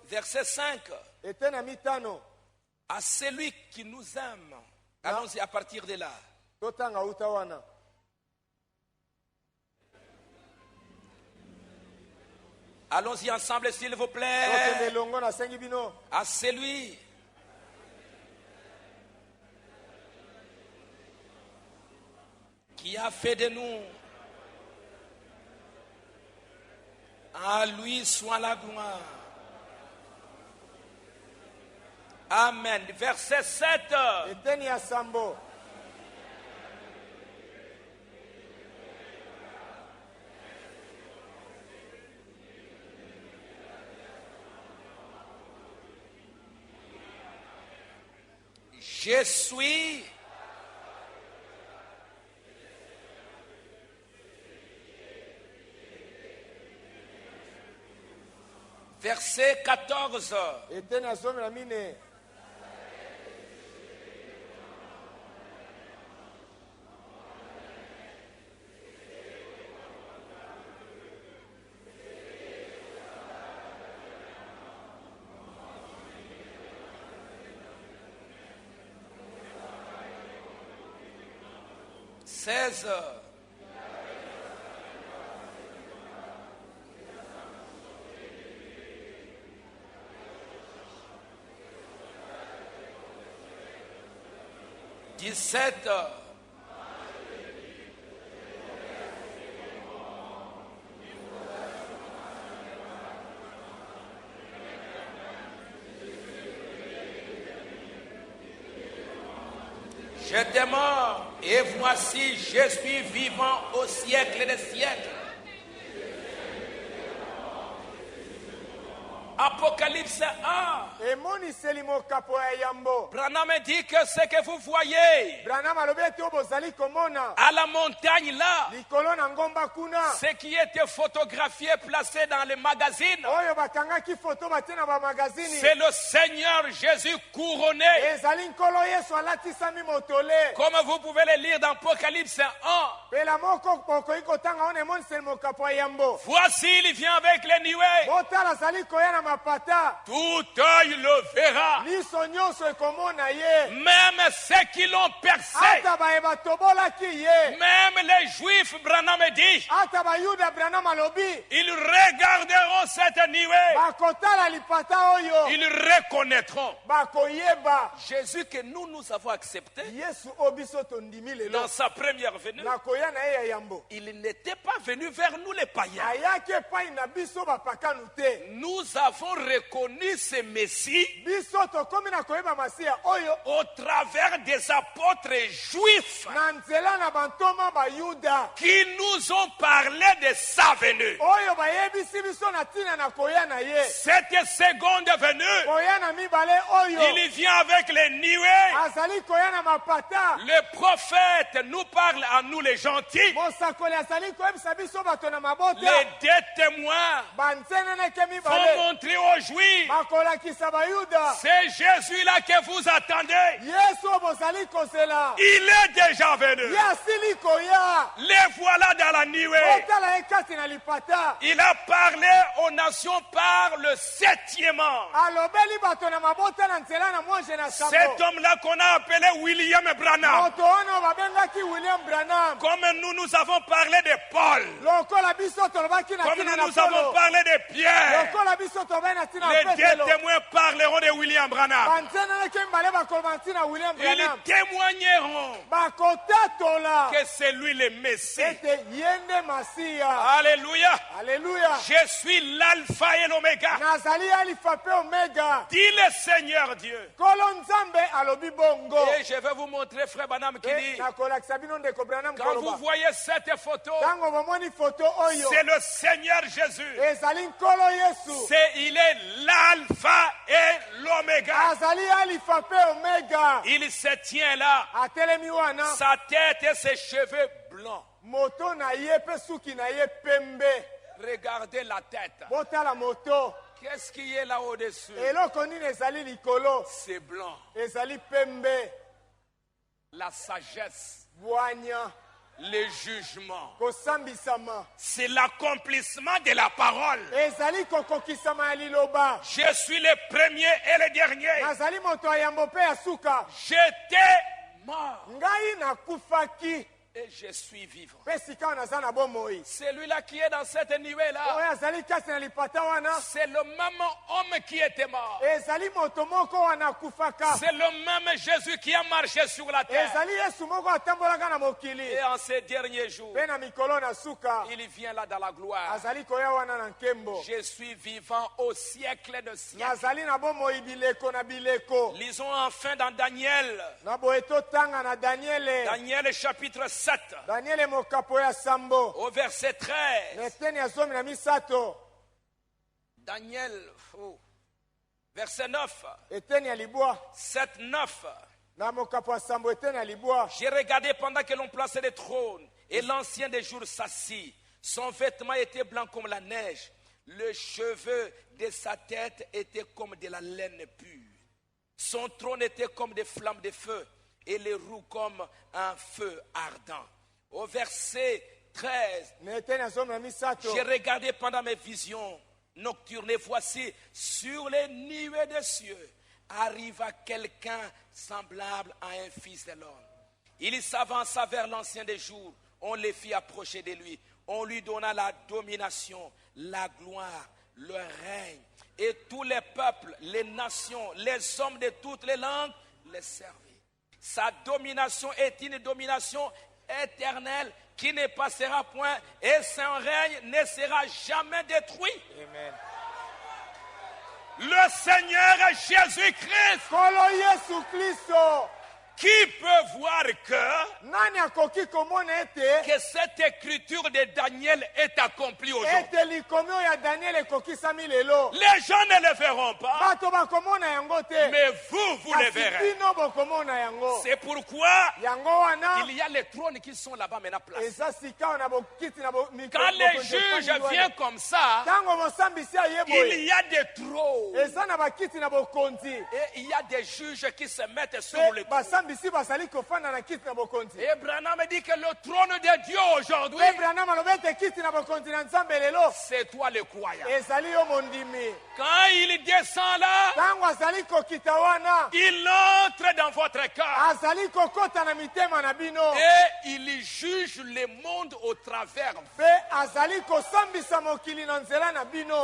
Speaker 1: Verset 5. À celui qui nous aime. Allons-y à partir de là. Allons-y ensemble, s'il vous plaît. À celui qui a fait de nous. À lui soit la gloire. Amen. Verset 7. Je suis verset 14. Seize. 17. J'étais mort et voici je suis vivant au siècle des siècles. Apocalypse 1. Branham dit que ce que vous voyez à la montagne là, ce qui était photographié, placé dans les magazines, c'est le Seigneur Jésus couronné. Comme vous pouvez le lire dans Apocalypse 1. Voici, il vient avec les nuées. Tout œil le verra. Même ceux qui l'ont percé. Même les Juifs, Branham dit, ils regarderont cette nuée. Ils reconnaîtront Jésus que nous avons accepté dans sa première venue. Il n'était pas venu vers nous les païens. Nous avons reconnu ce Messie au travers des apôtres juifs qui nous ont parlé de sa venue. Cette seconde venue, il vient avec les nuées. Le prophète nous parle à nous les gentils. Les deux témoins vont montrer aux Juifs, c'est Jésus-là que vous attendez. Il est déjà venu. Les voilà dans la nuée. Il a parlé aux nations par le 7e ange. Cet homme-là qu'on a appelé William Branham. Comme nous avons parlé de Paul. Comme nous avons parlé de Pierre. Les deux témoins parleront de William Branham. Ils témoigneront que c'est lui le Messie. Alléluia. Je suis l'alpha et l'oméga. Dit le Seigneur Dieu. Et je vais vous montrer frère Branham qui dit, quand vous voyez cette photo, c'est le Seigneur Jésus. Il est l'alpha et l'oméga. Il se tient là, sa tête et ses cheveux blancs. Regardez la tête. Qu'est-ce qui est là au-dessus? C'est blanc. La sagesse. Le jugement. C'est l'accomplissement de la parole. Je suis le premier et le dernier. J'étais mort. Et je suis vivant. Celui-là qui est dans cette nuée-là, c'est le même homme qui était mort. C'est le même Jésus qui a marché sur la terre. Et en ces derniers jours, il vient là dans la gloire. Je suis vivant au siècle de siècle. Lisons enfin dans Daniel. Daniel chapitre 7. Au verset 13. Daniel, verset 9. 7, 9. J'ai regardé pendant que l'on plaçait les trônes et l'ancien des jours s'assit. Son vêtement était blanc comme la neige. Le cheveu de sa tête était comme de la laine pure. Son trône était comme des flammes de feu et les roues comme un feu ardent. Au verset 13, j'ai regardé pendant mes visions nocturnes et voici sur les nuées des cieux arriva quelqu'un semblable à un fils de l'homme. Il s'avança vers l'ancien des jours, on les fit approcher de lui, on lui donna la domination, la gloire, le règne, et tous les peuples, les nations, les hommes de toutes les langues les servirent. Sa domination est une domination éternelle qui ne passera point et son règne ne sera jamais détruit.
Speaker 2: Amen.
Speaker 1: Le Seigneur Jésus-Christ, qui peut voir que cette écriture de Daniel est accomplie aujourd'hui. Les gens ne le verront pas, mais vous le verrez. C'est pourquoi il y a les trônes qui sont là-bas maintenant placés. Quand les juges viennent comme ça, il y a des trônes. Et il y a des juges qui se mettent sur le trône. Et Branham dit que le trône de Dieu aujourd'hui, c'est toi le croyant. Quand il descend là, il entre dans votre cœur. Et il juge le monde au travers.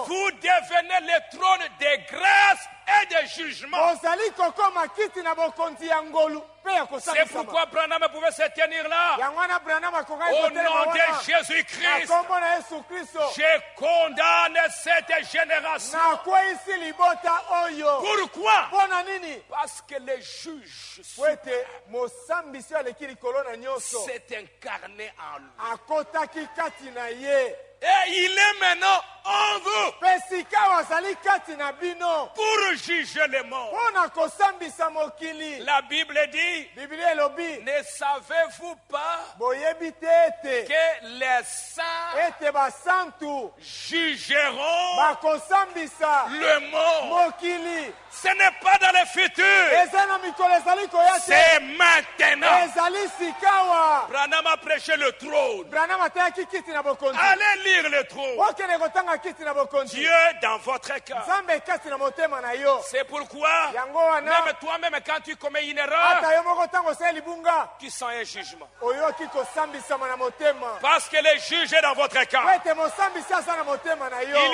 Speaker 1: Vous devenez le trône de grâce et de jugement. C'est pourquoi Branham pouvait se tenir là. Au nom de Jésus-Christ, je condamne cette génération. Pourquoi? Parce que les juges s'est incarné en lui. Et il est maintenant en vous pour juger le monde. La Bible dit, ne savez-vous pas que les saints jugeront le monde? Ce n'est pas dans le futur, c'est maintenant. Branham a prêché le trône. Allez lire le trône. Dieu dans votre cœur. C'est pourquoi même toi-même quand tu commets une erreur, tu sens un jugement. Parce que le juge est dans votre cœur.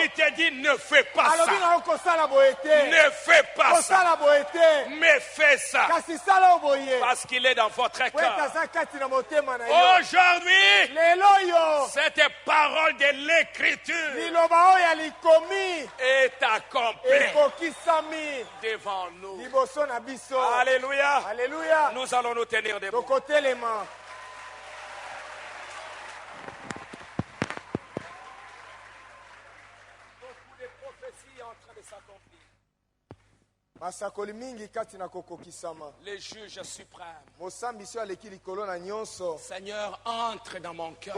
Speaker 1: Il te dit ne fais pas ça. Ne fais pas ça. Mais fais ça. Parce qu'il est dans votre cœur. Aujourd'hui, cette parole de l'écriture est accomplie devant nous. Alléluia. Nous allons nous tenir debout. Beaucoup de prophéties en train de s'accomplir. Les juges suprêmes. Seigneur, entre dans mon cœur.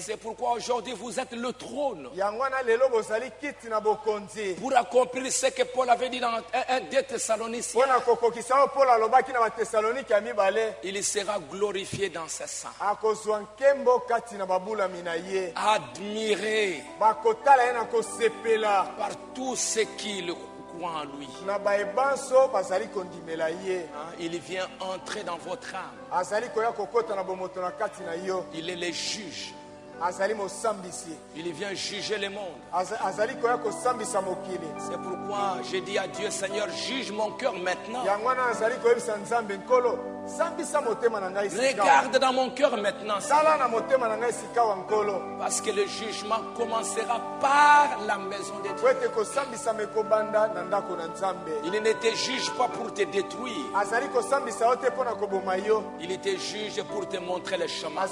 Speaker 1: C'est pourquoi aujourd'hui vous êtes le trône. Pour accomplir ce que Paul avait dit dans 1 Thessaloniciens. Il sera glorifié dans ses sangs. Admiré par tous ceux qui le croient en lui. Il vient entrer dans votre âme. Il est le juge. Il vient juger le monde. C'est pourquoi j'ai dit à Dieu, Seigneur, juge mon cœur maintenant. Regarde dans mon cœur maintenant. Parce que le jugement commencera par la maison de Dieu. Il ne te juge pas pour te détruire. Il te juge pour te montrer le chemin.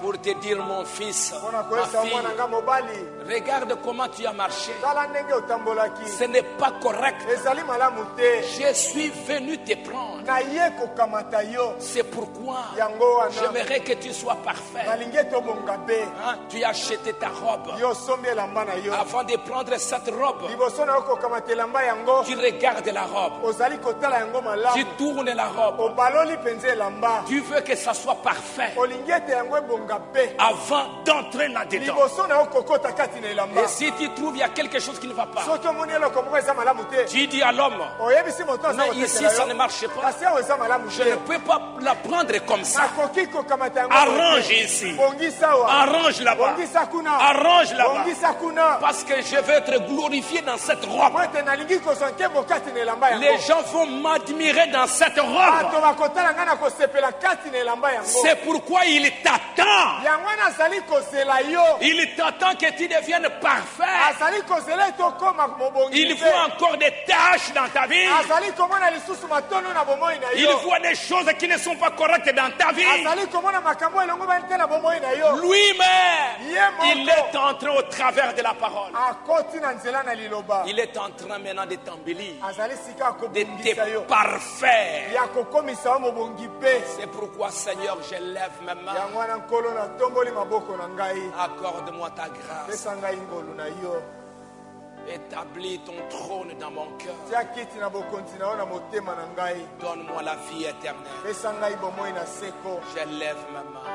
Speaker 1: Pour te dire, mon fils, ma fille, regarde comment tu as marché. Ce n'est pas correct. Je suis venu te prendre. C'est pourquoi j'aimerais que tu sois parfait. Tu as acheté ta robe. Avant de prendre cette robe, tu regardes la robe. Tu tournes la robe. Tu veux que ça soit parfait avant d'entrer là-dedans. Et si tu trouves qu'il y a quelque chose qui ne va pas, tu dis à l'homme, non, ici ça ne marche marche pas, je ne peux pas la prendre comme ça. Arrange ici, arrange là-bas, arrange là-bas, parce que je veux être glorifié dans cette robe. Les gens vont m'admirer dans cette robe. C'est pourquoi il t'attend. Il t'attend que tu deviennes parfait. Il voit encore des tâches dans ta vie. Il voit des choses qui ne sont pas correctes dans ta vie. Lui-même, il est en train au travers de la parole. Il est en train maintenant de t'embellir, de parfait. C'est pourquoi, Seigneur, je lève mes mains. Accorde-moi ta grâce. Établis ton trône dans mon cœur. Donne-moi la vie éternelle. Je lève mes mains.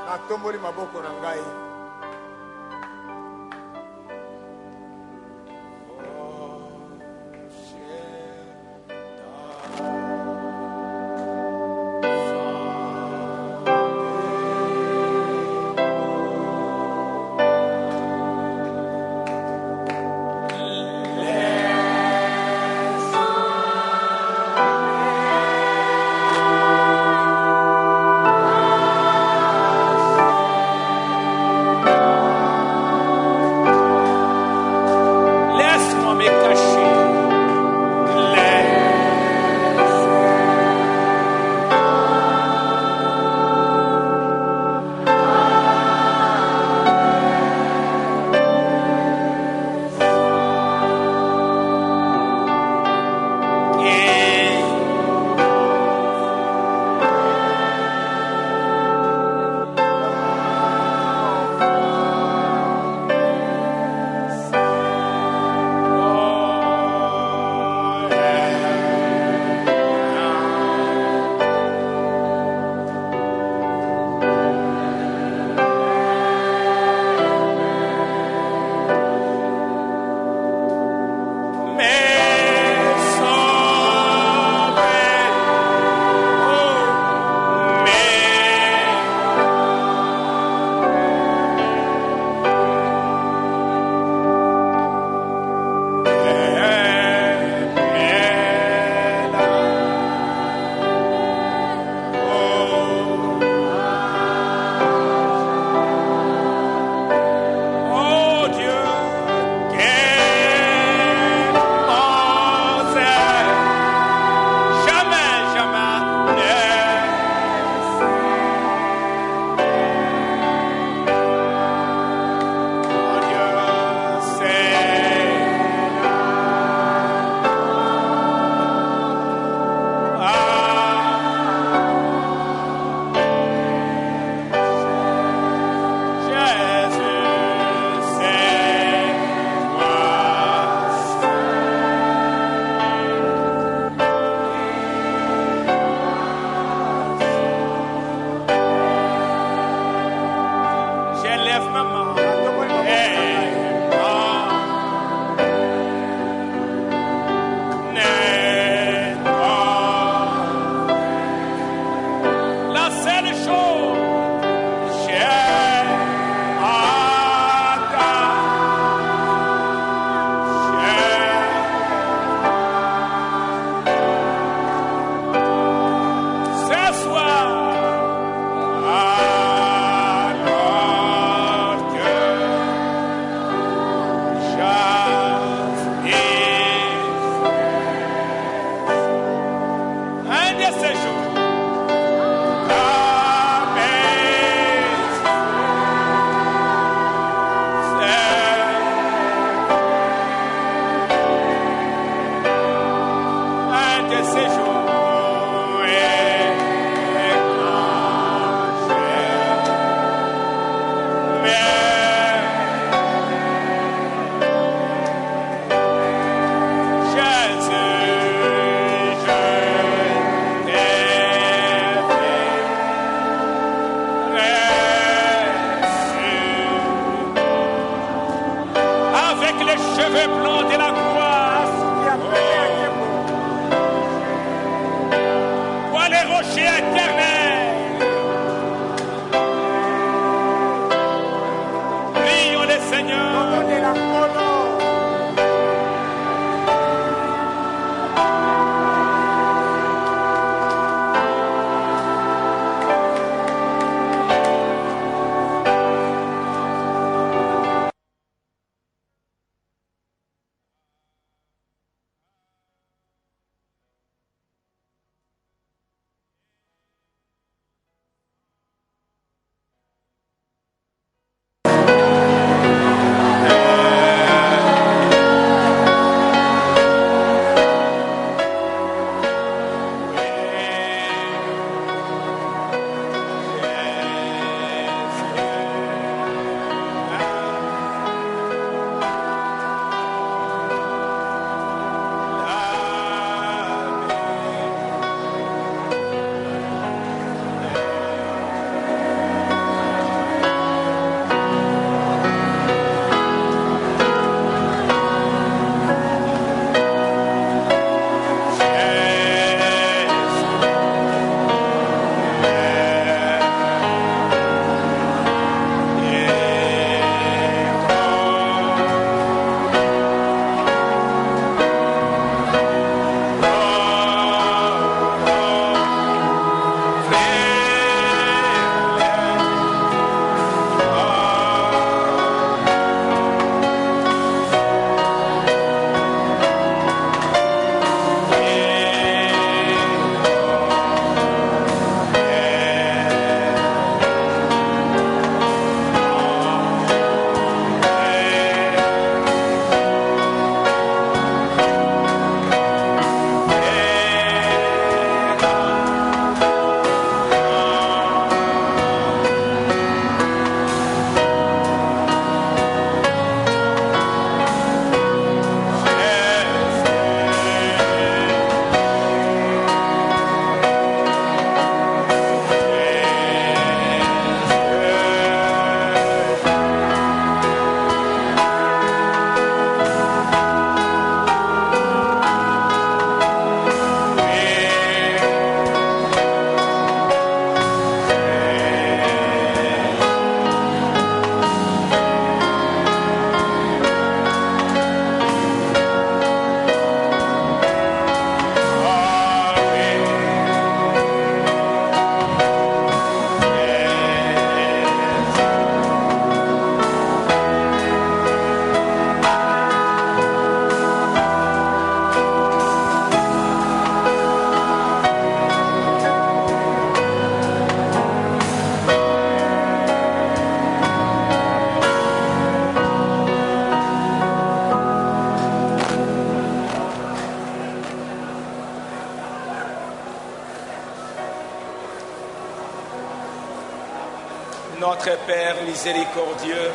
Speaker 1: Notre Père miséricordieux,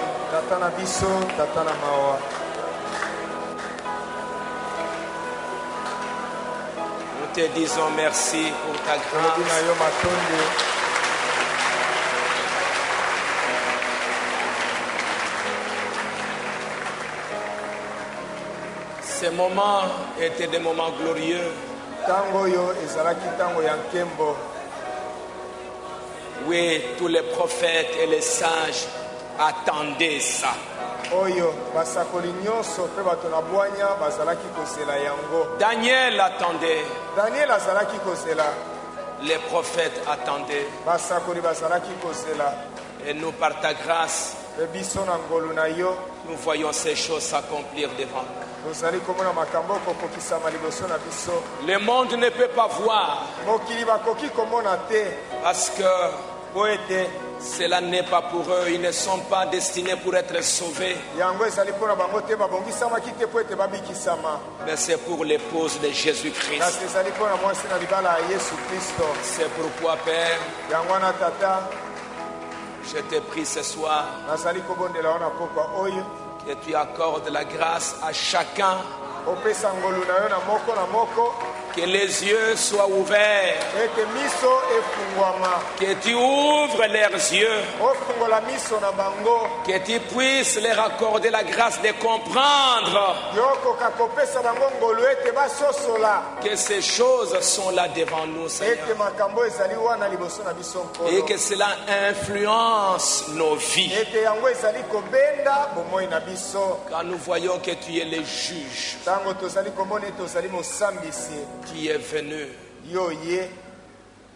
Speaker 1: nous te disons merci pour ta grâce. Ces moments étaient des moments glorieux. Oui, tous les prophètes et les sages attendaient ça. Daniel attendait. Les prophètes attendaient. Et nous, par ta grâce, nous voyons ces choses s'accomplir devant nous. Le monde ne peut pas voir parce que cela n'est pas pour eux. Ils ne sont pas destinés pour être sauvés. Mais c'est pour l'épouse de Jésus-Christ. C'est pourquoi, Père, je te prie ce soir que tu accordes la grâce à chacun, que les yeux soient ouverts, que tu ouvres leurs yeux, que tu puisses leur accorder la grâce de comprendre que ces choses sont là devant nous, Seigneur, et que cela influence nos vies. Quand nous voyons que tu es le juge, qui est venu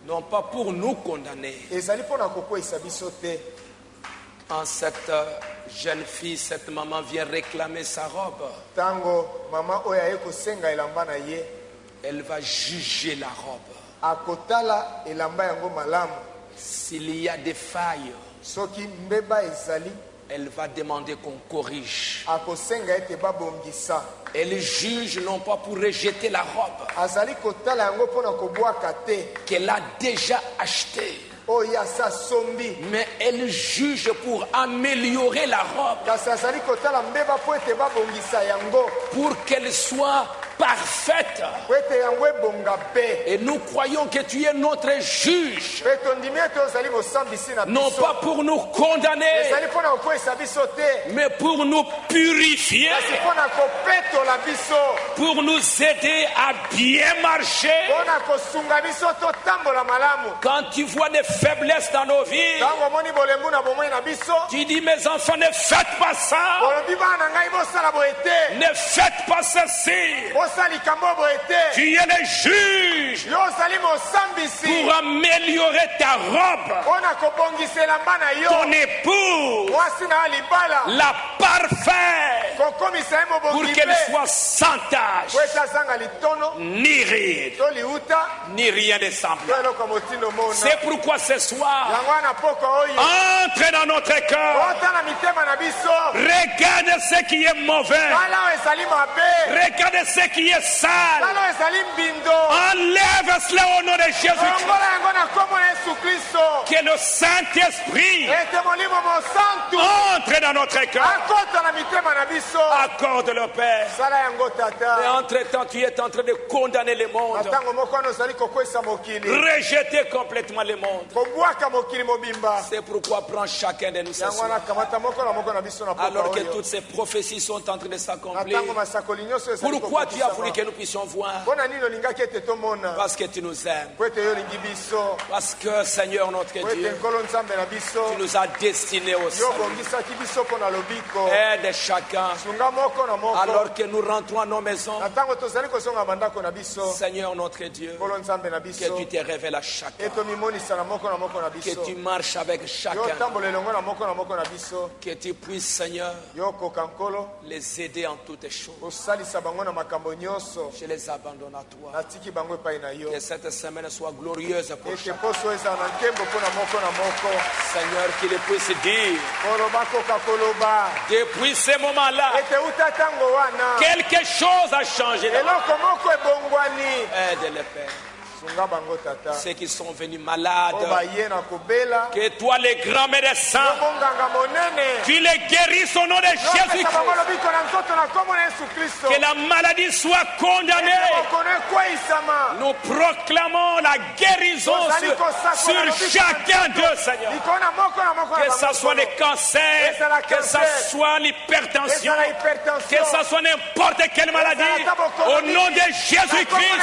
Speaker 1: non pas pour nous condamner. Quand cette jeune fille, cette maman vient réclamer sa robe, elle va juger la robe. S'il y a des failles, elle va demander qu'on corrige. Elle juge non pas pour rejeter la robe qu'elle a déjà achetée, mais elle juge pour améliorer la robe, pour qu'elle soit parfaite. Et nous croyons que tu es notre juge, non pas pour nous condamner, mais pour nous purifier, pour nous aider à bien marcher. Quand tu vois des faiblesses dans nos vies, tu dis: mes enfants, ne faites pas ça, ne faites pas ceci. Tu es le juge pour améliorer ta robe, ton époux, la parfaite, pour qu'elle soit sans tache, ni ride, ni rien de semblable. C'est pourquoi ce soir, entre dans notre cœur, regarde ce qui est mauvais, regarde ce qui est sale, enlève cela au nom de Jésus-Christ. Que le Saint-Esprit entre dans notre cœur. Accorde le Père. Et entre-temps, tu es en train de condamner le monde, rejeter complètement le monde. C'est pourquoi prends chacun de nous ce soir, alors que toutes ces prophéties sont en train de s'accomplir. Pourquoi tu as voulu que nous puissions voir? Parce que tu nous aimes. Parce que, Seigneur notre Dieu, tu nous as destinés au salut. Aide chacun alors que nous rentrons à nos maisons. Seigneur notre Dieu, que tu te révèles à chacun, que tu marches avec chacun, que tu puisses, Seigneur, les aider en toutes choses. Je les abandonne à toi. Que cette semaine soit glorieuse pour chacun. Seigneur, qu'il puisse dire, depuis ce moment-là, quelque chose a changé. Aide le Père. ceux qui sont venus malades, que toi les grands médecins, tu les guérisses au nom de Jésus-Christ, que la maladie soit condamnée. Nous proclamons la guérison sur chacun d'eux, Seigneur, que ce soit le cancer, que ce soit l'hypertension, que ce soit n'importe quelle maladie, au nom de Jésus-Christ,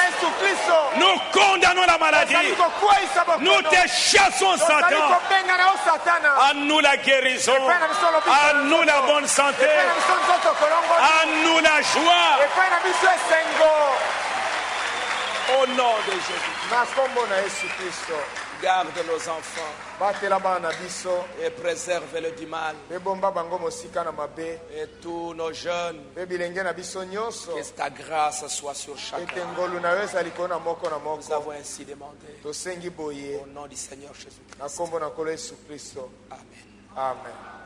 Speaker 1: nous condamnons la maladie. Nous te chassons, Satan. À nous la guérison. À nous la bonne santé. À nous la joie. Au nom de Jésus. Garde nos enfants et préserve-les du mal. Et tous nos jeunes, que ta grâce soit sur chacun. Nous avons ainsi demandé au nom du Seigneur Jésus-Christ. Amen.
Speaker 2: Amen.